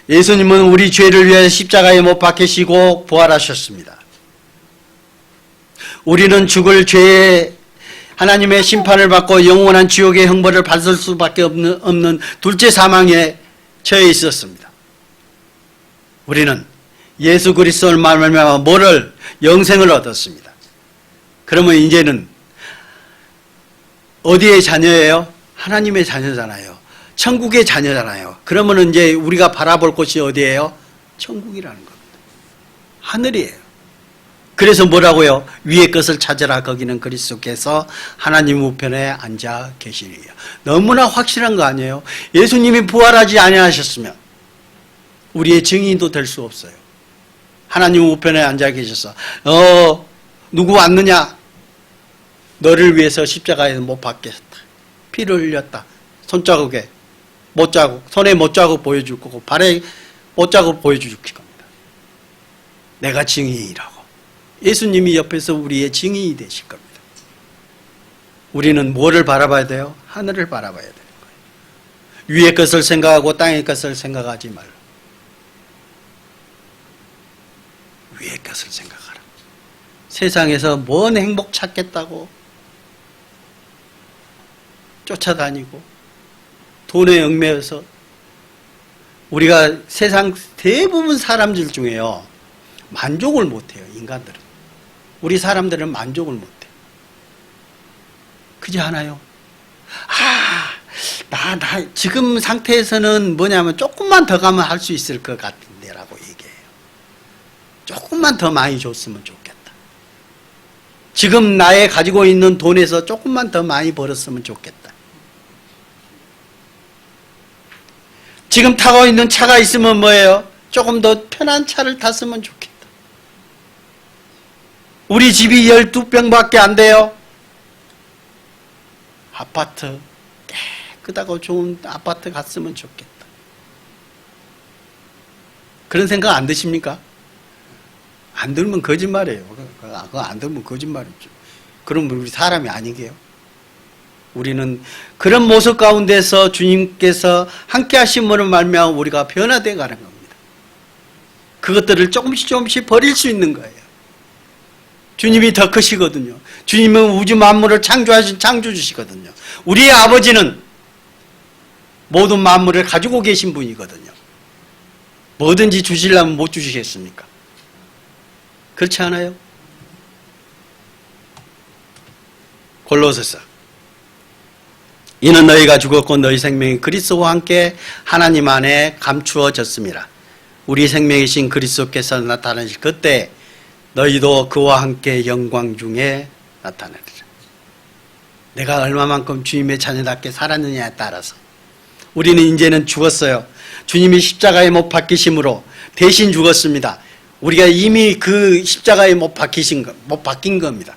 S1: 예수님은 우리 죄를 위해 십자가에 못 박히시고 부활하셨습니다. 우리는 죽을 죄에 하나님의 심판을 받고 영원한 지옥의 형벌을 받을 수밖에 없는 둘째 사망에 처해 있었습니다. 우리는 예수 그리스도를 말미암아 뭐를? 영생을 얻었습니다. 그러면 이제는 어디의 자녀예요? 하나님의 자녀잖아요. 천국의 자녀잖아요. 그러면 이제 우리가 바라볼 곳이 어디예요? 천국이라는 겁니다. 하늘이에요. 그래서 뭐라고요? 위의 것을 찾으라. 거기는 그리스도께서 하나님 우편에 앉아 계시리요. 너무나 확실한 거 아니에요? 예수님이 부활하지 아니하셨으면 우리의 증인도 될 수 없어요. 하나님 우편에 앉아 계셔서 누구 왔느냐? 너를 위해서 십자가에 못 박혔다. 피를 흘렸다. 손자국에 못자국, 손에 못자국 보여줄 거고 발에 못자국 보여줄 겁니다. 내가 증인이라고. 예수님이 옆에서 우리의 증인이 되실 겁니다. 우리는 뭐를 바라봐야 돼요? 하늘을 바라봐야 돼요. 위의 것을 생각하고 땅의 것을 생각하지 말라. 위의 것을 생각하라. 세상에서 뭔 행복 찾겠다고 쫓아다니고 돈에 얽매여서 우리가 세상 대부분 사람들 중에요 만족을 못해요. 인간들은 우리 사람들은 만족을 못해요. 그지 않아요? 나 지금 상태에서는 뭐냐면 조금만 더 가면 할 수 있을 것 같은데 라고 얘기해요. 조금만 더 많이 줬으면 좋겠다. 지금 나의 가지고 있는 돈에서 조금만 더 많이 벌었으면 좋겠다. 지금 타고 있는 차가 있으면 뭐예요? 조금 더 편한 차를 탔으면 좋겠다. 우리 집이 12평밖에 안 돼요. 아파트 깨끗하고 좋은 아파트 갔으면 좋겠다. 그런 생각 안 드십니까? 안 들면 거짓말이에요. 그거 안 들면 거짓말이죠. 그럼 우리 사람이 아니게요. 우리는 그런 모습 가운데서 주님께서 함께 하심으로 말미암아 우리가 변화되어 가는 겁니다. 그것들을 조금씩 버릴 수 있는 거예요. 주님이 더 크시거든요. 주님은 우주 만물을 창조하신 창조주시거든요. 우리의 아버지는 모든 만물을 가지고 계신 분이거든요. 뭐든지 주시려면 못 주시겠습니까? 그렇지 않아요? 골로새서 이는 너희가 죽었고 너희 생명이 그리스도와 함께 하나님 안에 감추어졌습니다. 우리 생명이신 그리스도께서 나타나실 그때 너희도 그와 함께 영광 중에 나타나리라. 내가 얼마만큼 주님의 자녀답게 살았느냐에 따라서 우리는 이제는 죽었어요. 주님이 십자가에 못 박히심으로 대신 죽었습니다. 우리가 이미 그 십자가에 못 박힌 겁니다.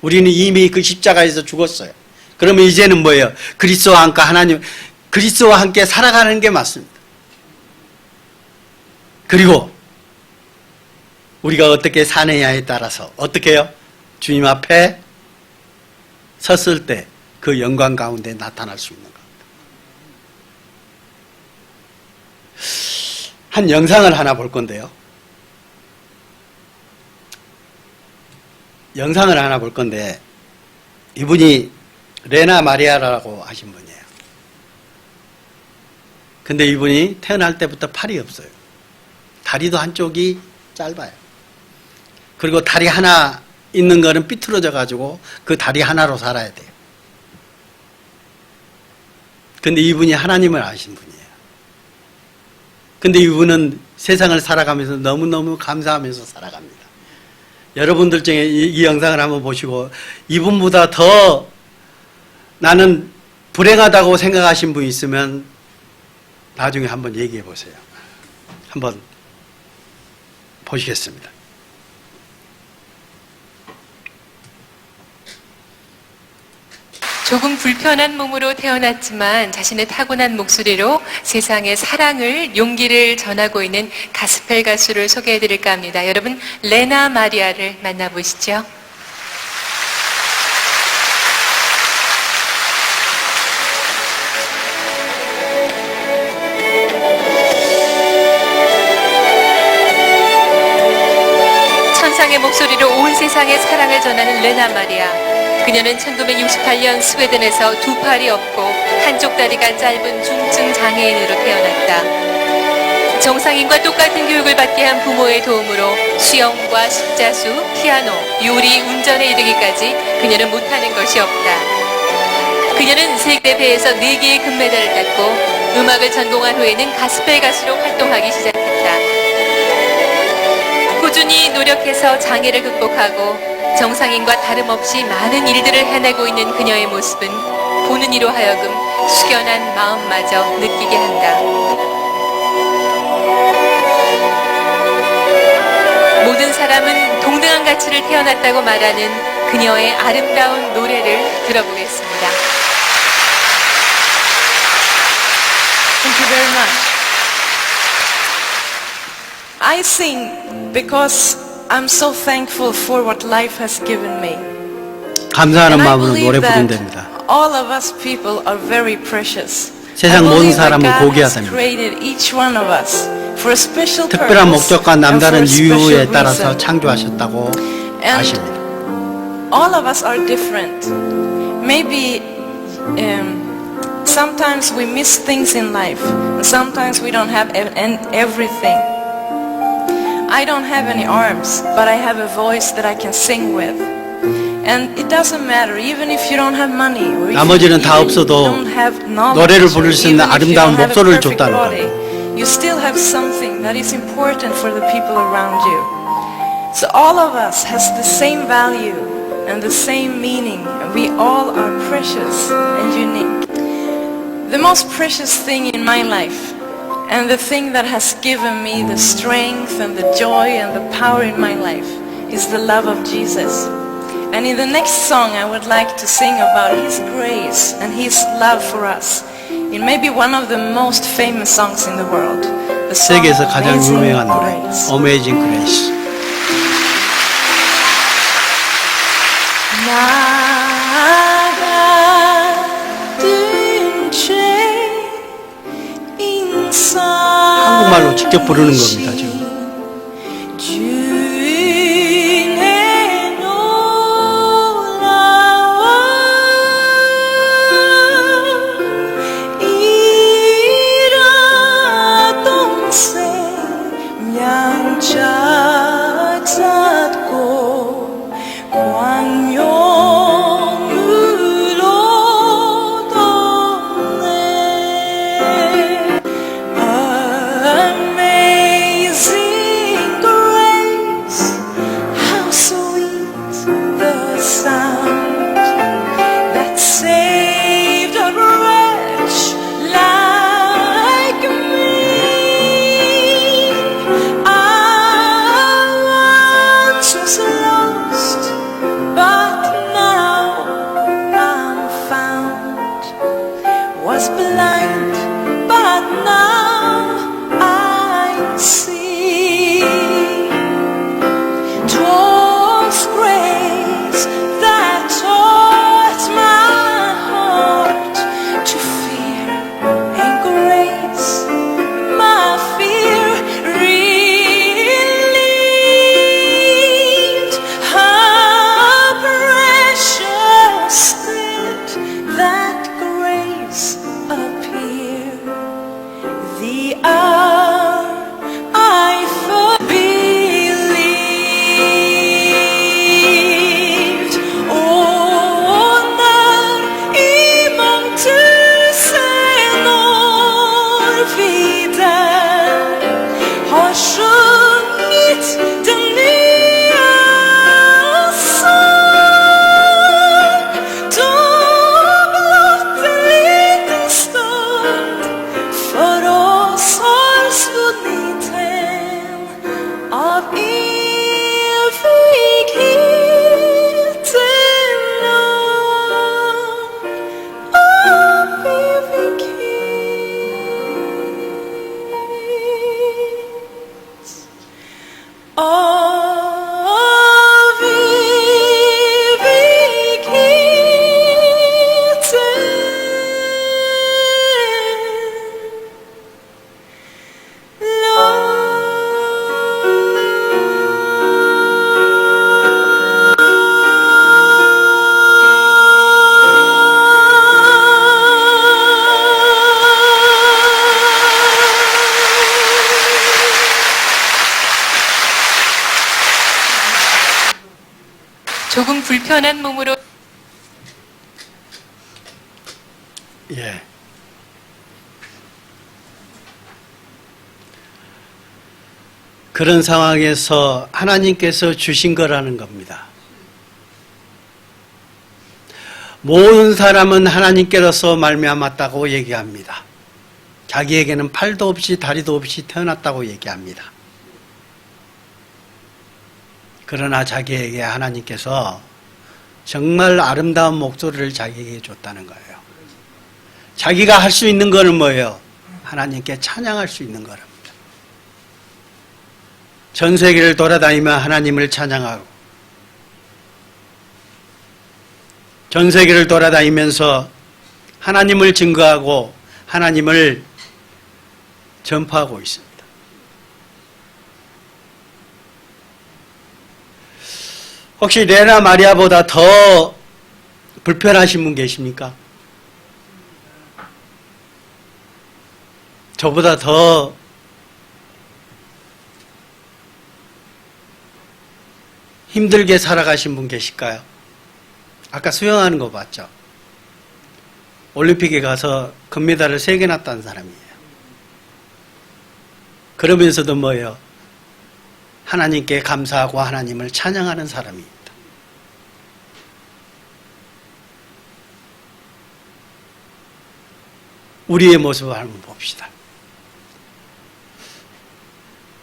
S1: 우리는 이미 그 십자가에서 죽었어요. 그러면 이제는 뭐예요? 그리스도와 함께 그리스도와 함께 살아가는 게 맞습니다. 그리고 우리가 어떻게 사느냐에 따라서 어떻게 해요? 주님 앞에 섰을 때 그 영광 가운데 나타날 수 있는 겁니다. 한 영상을 하나 볼 건데요. 영상을 하나 볼 건데 이분이 레나 마리아라고 하신 분이에요. 근데 이분이 태어날 때부터 팔이 없어요. 다리도 한쪽이 짧아요. 그리고 다리 하나 있는 거는 삐뚤어져 가지고 그 다리 하나로 살아야 돼요. 근데 이분이 하나님을 아신 분이에요. 근데 이분은 세상을 살아가면서 너무너무 감사하면서 살아갑니다. 여러분들 중에 이 영상을 한번 보시고 이분보다 더 나는 불행하다고 생각하신 분 있으면 나중에 한번 얘기해 보세요. 한번 보시겠습니다.
S2: 조금 불편한 몸으로 태어났지만 자신의 타고난 목소리로 세상의 사랑을, 용기를 전하고 있는 가스펠 가수를 소개해드릴까 합니다. 여러분, 레나 마리아를 만나보시죠. 천상의 목소리로 온 세상에 사랑을 전하는 레나 마리아. 그녀는 1968년 스웨덴에서 두 팔이 없고 한쪽 다리가 짧은 중증 장애인으로 태어났다. 정상인과 똑같은 교육을 받게 한 부모의 도움으로 수영과 십자수, 피아노, 요리, 운전에 이르기까지 그녀는 못하는 것이 없다. 그녀는 세계대회에서 4개의 금메달을 땄고 음악을 전공한 후에는 가스펠 가수로 활동하기 시작했다. 꾸준히 노력해서 장애를 극복하고 정상인과 다름없이 많은 일들을 해내고 있는 그녀의 모습은 보는 이로 하여금 숙연한 마음마저 느끼게 한다. 모든 사람은 동등한 가치를 태어났다고 말하는 그녀의 아름다운 노래를 들어보겠습니다.
S3: Thank you very much. I sing because I'm so thankful for what life has given me.
S1: 감사하는
S3: And I
S1: 마음으로 노래
S3: believe
S1: 부르면
S3: that
S1: 됩니다.
S3: all of us people are very precious.
S1: 세상 모든
S3: believe that
S1: 사람은
S3: God has
S1: 고귀하답니다.
S3: created each one of us for a special
S1: 특별한
S3: purpose
S1: 목적과
S3: and for
S1: 남다른
S3: a special
S1: 이유에 따라서
S3: reason.
S1: 창조하셨다고 아십니다.
S3: All of us are different. Maybe sometimes we miss things in life. And sometimes we don't have everything. I don't have any arms, but I have a voice that I can sing with. And it doesn't matter, even if you don't have money, or
S1: 나머지는 다
S3: even
S1: 없어도
S3: you don't have knowledge,
S1: 노래를 부를 수 있는
S3: even if you
S1: 아름다운
S3: don't have a
S1: 목소리를
S3: perfect
S1: 줬다는
S3: body,
S1: 거예요.
S3: you still have something that is important for the people around you. So all of us has the same value and the same meaning. We all are precious and unique. The most precious thing in my life, and the thing that has given me the strength and the joy and the power in my life, is the love of Jesus. And in the next song I would like to sing about His grace and His love for us. In maybe one of the most famous songs in the world. The song
S1: 세계에서 가장
S3: Amazing
S1: 유명한 노래
S3: Grace.
S1: Amazing Grace. 한국말로 직접 부르는 겁니다, 지금.
S3: 주인의 놀라워 이라 동생 양자 잡고 광명으로 돋네. Amazing grace, how sweet the sound that saved a wretch like me. I once was lost, but now I'm found. Was blind, but now I see. 'Twas grace that taught my heart to fear, and grace my fear relieved. How precious did that grace appear, the hour I first believed. 오늘 이 멈추세 놀비다 har sjungit den nya sång. Då blott en liten stund för oss har svunnit hem av evigheten lång, av evighet, av
S2: 조금 불편한 몸으로
S1: 예. 그런 상황에서 하나님께서 주신 거라는 겁니다. 모든 사람은 하나님께로서 말미암았다고 얘기합니다. 자기에게는 팔도 없이 다리도 없이 태어났다고 얘기합니다. 그러나 자기에게 하나님께서 정말 아름다운 목소리를 자기에게 줬다는 거예요. 자기가 할 수 있는 거는 뭐예요? 하나님께 찬양할 수 있는 거랍니다. 전 세계를 돌아다니며 하나님을 찬양하고, 전 세계를 돌아다니면서 하나님을 증거하고 하나님을 전파하고 있습니다. 혹시 레나 마리아보다 더 불편하신 분 계십니까? 저보다 더 힘들게 살아가신 분 계실까요? 아까 수영하는 거 봤죠? 올림픽에 가서 금메달을 3개나 딴 사람이에요. 그러면서도 뭐예요? 하나님께 감사하고 하나님을 찬양하는 사람입니다. 우리의 모습을 한번 봅시다.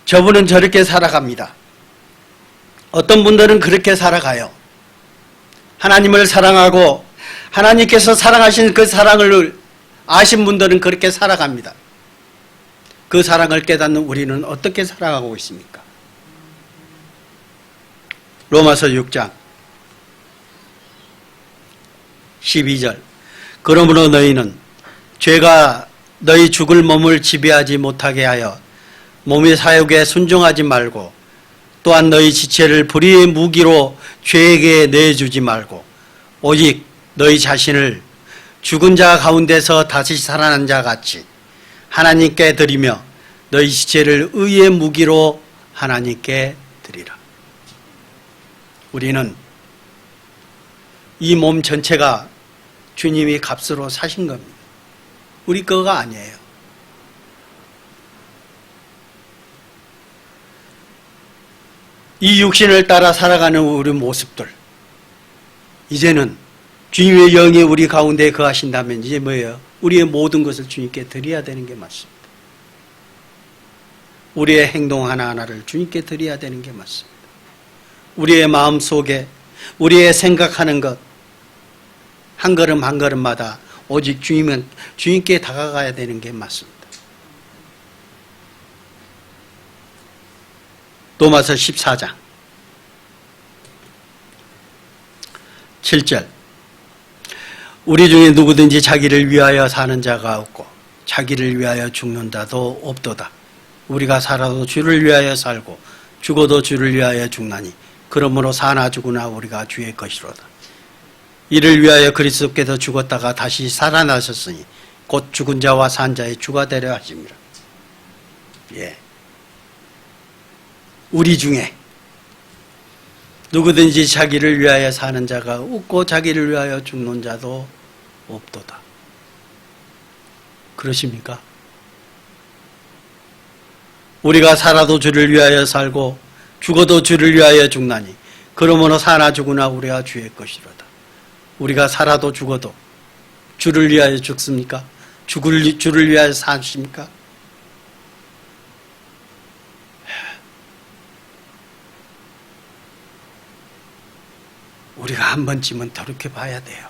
S1: 저분은 저렇게 살아갑니다. 어떤 분들은 그렇게 살아가요. 하나님을 사랑하고 하나님께서 사랑하신 그 사랑을 아신 분들은 그렇게 살아갑니다. 그 사랑을 깨닫는 우리는 어떻게 살아가고 있습니까? 로마서 6장 12절 그러므로 너희는 죄가 너희 죽을 몸을 지배하지 못하게 하여 몸의 사욕에 순종하지 말고 또한 너희 지체를 불의의 무기로 죄에게 내주지 말고 오직 너희 자신을 죽은 자 가운데서 다시 살아난 자 같이 하나님께 드리며 너희 지체를 의의 무기로 하나님께 드리라. 우리는 이 몸 전체가 주님이 값으로 사신 겁니다. 우리 거가 아니에요. 이 육신을 따라 살아가는 우리 모습들, 이제는 주님의 영이 우리 가운데 거하신다면 이제 뭐예요? 우리의 모든 것을 주님께 드려야 되는 게 맞습니다. 우리의 행동 하나하나를 주님께 드려야 되는 게 맞습니다. 우리의 마음 속에 우리의 생각하는 것 한 걸음 한 걸음마다 오직 주님께 다가가야 되는 게 맞습니다. 로마서 14장 7절 우리 중에 누구든지 자기를 위하여 사는 자가 없고 자기를 위하여 죽는 자도 없도다. 우리가 살아도 주를 위하여 살고 죽어도 주를 위하여 죽나니 그러므로 사나 죽으나 우리가 주의 것이로다. 이를 위하여 그리스도께서 죽었다가 다시 살아나셨으니 곧 죽은 자와 산 자의 주가 되려 하심이라. 예. 우리 중에 누구든지 자기를 위하여 사는 자가 없고 자기를 위하여 죽는 자도 없도다. 그러십니까? 우리가 살아도 주를 위하여 살고 죽어도 주를 위하여 죽나니 그러므로 사나 죽으나 우리가 주의 것이로다. 우리가 살아도 죽어도 주를 위하여 죽습니까? 주를 위하여 사십니까? 우리가 한 번쯤은 돌이켜 봐야 돼요.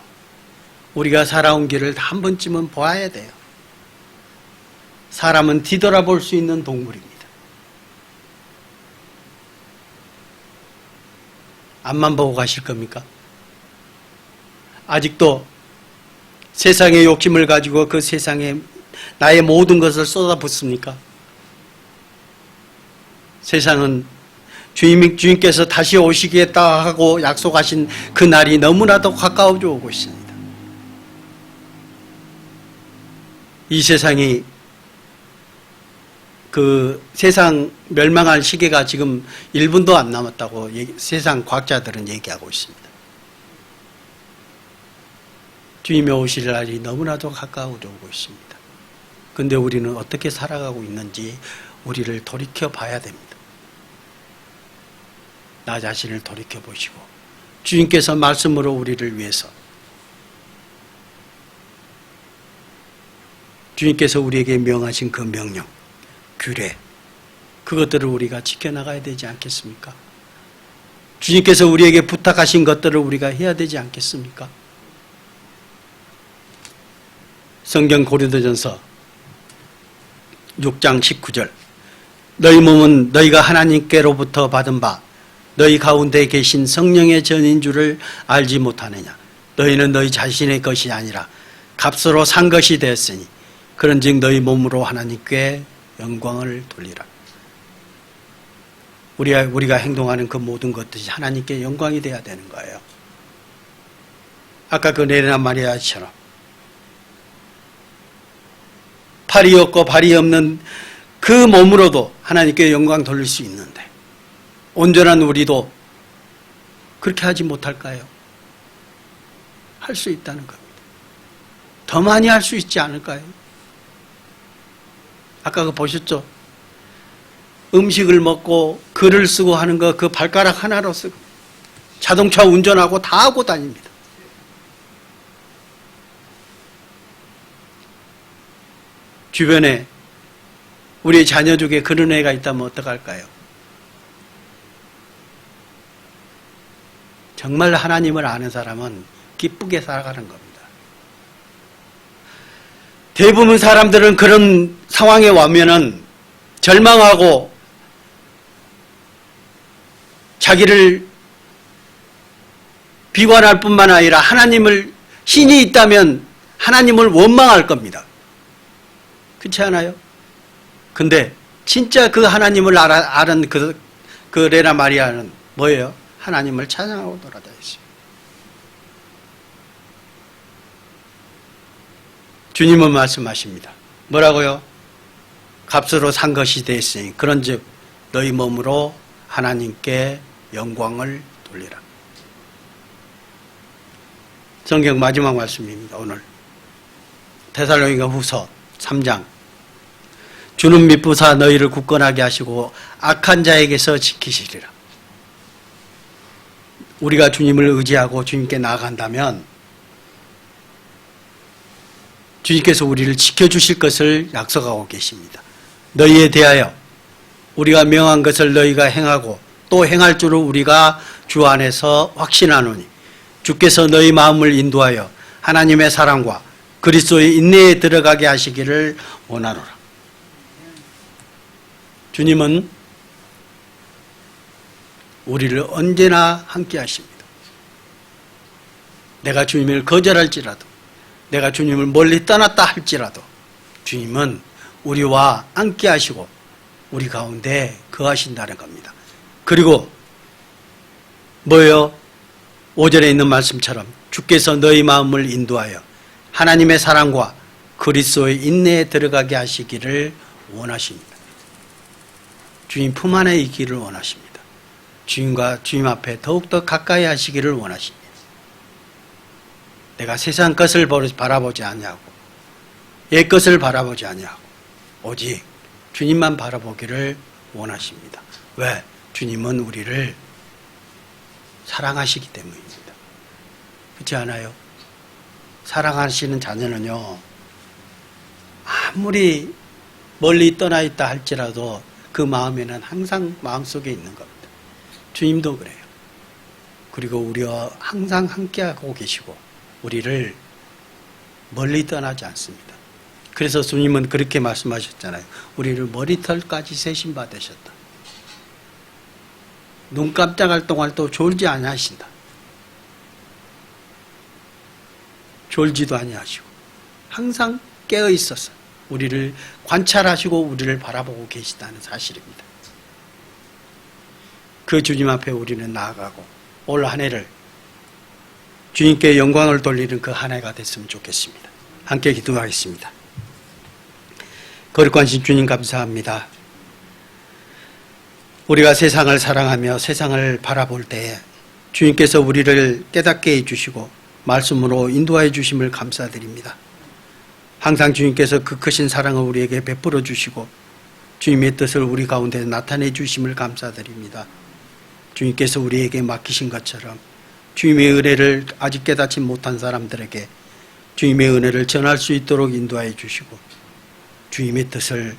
S1: 우리가 살아온 길을 한 번쯤은 봐야 돼요. 사람은 뒤돌아볼 수 있는 동물입니다. 앞만 보고 가실 겁니까? 아직도 세상의 욕심을 가지고 그 세상에 나의 모든 것을 쏟아붓습니까? 세상은 주님께서 다시 오시겠다 하고 약속하신 그 날이 너무나도 가까워져 오고 있습니다. 이 세상이 그 세상 멸망할 시기가 지금 1분도 안 남았다고 세상 과학자들은 얘기하고 있습니다. 주님이 오실 날이 너무나도 가까워져 오고 있습니다. 그런데 우리는 어떻게 살아가고 있는지 우리를 돌이켜 봐야 됩니다. 나 자신을 돌이켜 보시고 주님께서 말씀으로 우리를 위해서 주님께서 우리에게 명하신 그 명령, 규례, 그것들을 우리가 지켜나가야 되지 않겠습니까? 주님께서 우리에게 부탁하신 것들을 우리가 해야 되지 않겠습니까? 성경 고린도전서 6장 19절 너희 몸은 너희가 하나님께로부터 받은 바 너희 가운데 계신 성령의 전인 줄을 알지 못하느냐. 너희는 너희 자신의 것이 아니라 값으로 산 것이 되었으니 그런즉 너희 몸으로 하나님께 영광을 돌리라. 우리가 행동하는 그 모든 것들이 하나님께 영광이 돼야 되는 거예요. 아까 그 레나 마리아처럼 팔이 없고 발이 없는 그 몸으로도 하나님께 영광 돌릴 수 있는데 온전한 우리도 그렇게 하지 못할까요? 할 수 있다는 겁니다. 더 많이 할 수 있지 않을까요? 아까 그 보셨죠? 음식을 먹고 글을 쓰고 하는 거 그 발가락 하나로 쓰고 자동차 운전하고 다 하고 다닙니다. 주변에 우리 자녀 중에 그런 애가 있다면 어떡할까요? 정말 하나님을 아는 사람은 기쁘게 살아가는 겁니다. 대부분 사람들은 그런 상황에 와면은 절망하고 자기를 비관할 뿐만 아니라 신이 있다면 하나님을 원망할 겁니다. 그렇지 않아요? 근데 진짜 그 하나님을 아는 그 레나 마리아는 뭐예요? 하나님을 찬양하고 돌아다녔어요. 주님은 말씀하십니다. 뭐라고요? 값으로 산 것이 되었으니 그런즉 너희 몸으로 하나님께 영광을 돌리라. 성경 마지막 말씀입니다. 오늘 데살로니가 후서 3장. 주는 미쁘사 너희를 굳건하게 하시고 악한 자에게서 지키시리라. 우리가 주님을 의지하고 주님께 나아간다면 주님께서 우리를 지켜주실 것을 약속하고 계십니다. 너희에 대하여 우리가 명한 것을 너희가 행하고 또 행할 줄을 우리가 주 안에서 확신하노니 주께서 너희 마음을 인도하여 하나님의 사랑과 그리스도의 인내에 들어가게 하시기를 원하노라. 주님은 우리를 언제나 함께 하십니다. 내가 주님을 거절할지라도 내가 주님을 멀리 떠났다 할지라도 주님은 우리와 함께 하시고 우리 가운데 거하신다는 겁니다. 그리고 뭐예요? 5절에 있는 말씀처럼 주께서 너희 마음을 인도하여 하나님의 사랑과 그리스도의 인내에 들어가게 하시기를 원하십니다. 주님 품 안에 있기를 원하십니다. 주님과 주님 앞에 더욱더 가까이 하시기를 원하십니다. 내가 세상 것을 바라보지 아니하고 옛 것을 바라보지 아니하고 오직 주님만 바라보기를 원하십니다. 왜? 주님은 우리를 사랑하시기 때문입니다. 그렇지 않아요? 사랑하시는 자녀는요, 아무리 멀리 떠나 있다 할지라도 그 마음에는 항상 마음속에 있는 겁니다. 주님도 그래요. 그리고 우리와 항상 함께하고 계시고 우리를 멀리 떠나지 않습니다. 그래서 주님은 그렇게 말씀하셨잖아요. 우리를 머리털까지 세신 바 되셨다. 눈 깜짝할 동안도 졸지 아니하신다. 졸지도 아니하시고 항상 깨어 있어서 우리를 관찰하시고 우리를 바라보고 계시다는 사실입니다. 그 주님 앞에 우리는 나아가고 올 한 해를 주님께 영광을 돌리는 그 한 해가 됐으면 좋겠습니다. 함께 기도하겠습니다. 거룩하신 주님 감사합니다. 우리가 세상을 사랑하며 세상을 바라볼 때에 주님께서 우리를 깨닫게 해주시고 말씀으로 인도해 주심을 감사드립니다. 항상 주님께서 그 크신 사랑을 우리에게 베풀어 주시고 주님의 뜻을 우리 가운데 나타내 주심을 감사드립니다. 주님께서 우리에게 맡기신 것처럼 주님의 은혜를 아직 깨닫지 못한 사람들에게 주님의 은혜를 전할 수 있도록 인도해 주시고 주님의 뜻을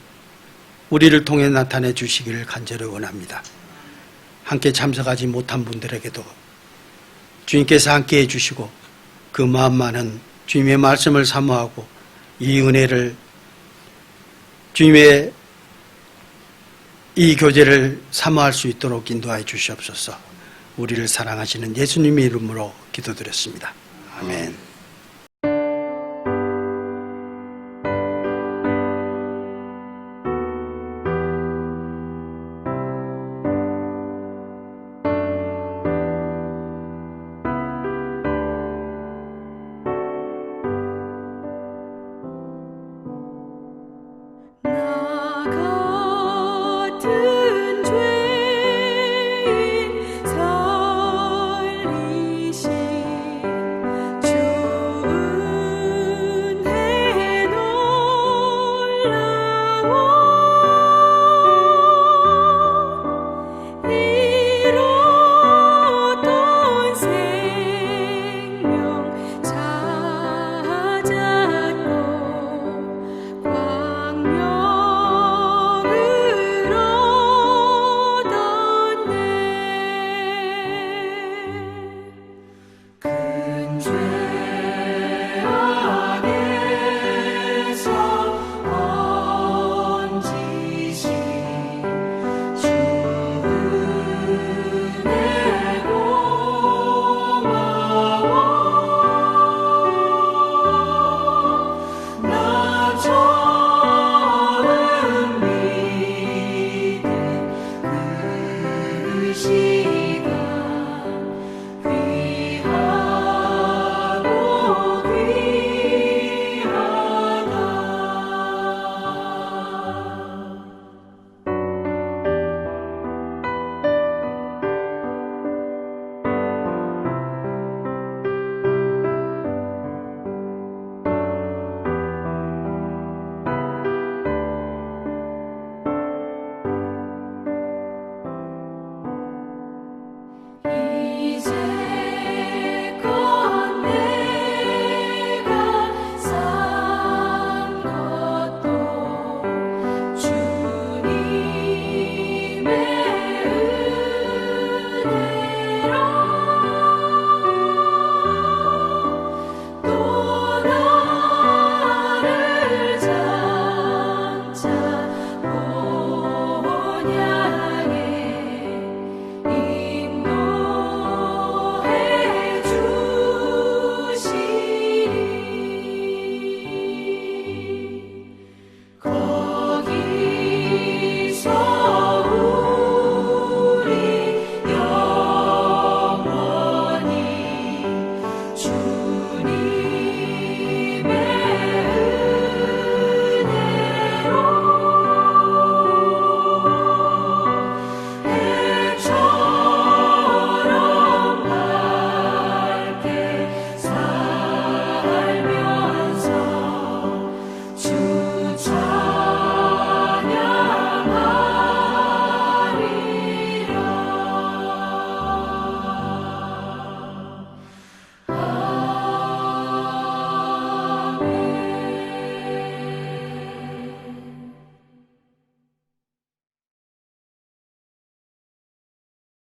S1: 우리를 통해 나타내 주시기를 간절히 원합니다. 함께 참석하지 못한 분들에게도 주님께서 함께 해주시고 그 마음만은 주님의 말씀을 사모하고 이 은혜를 주님의 이 교제를 사모할 수 있도록 인도하여 주시옵소서. 우리를 사랑하시는 예수님의 이름으로 기도드렸습니다. 아멘.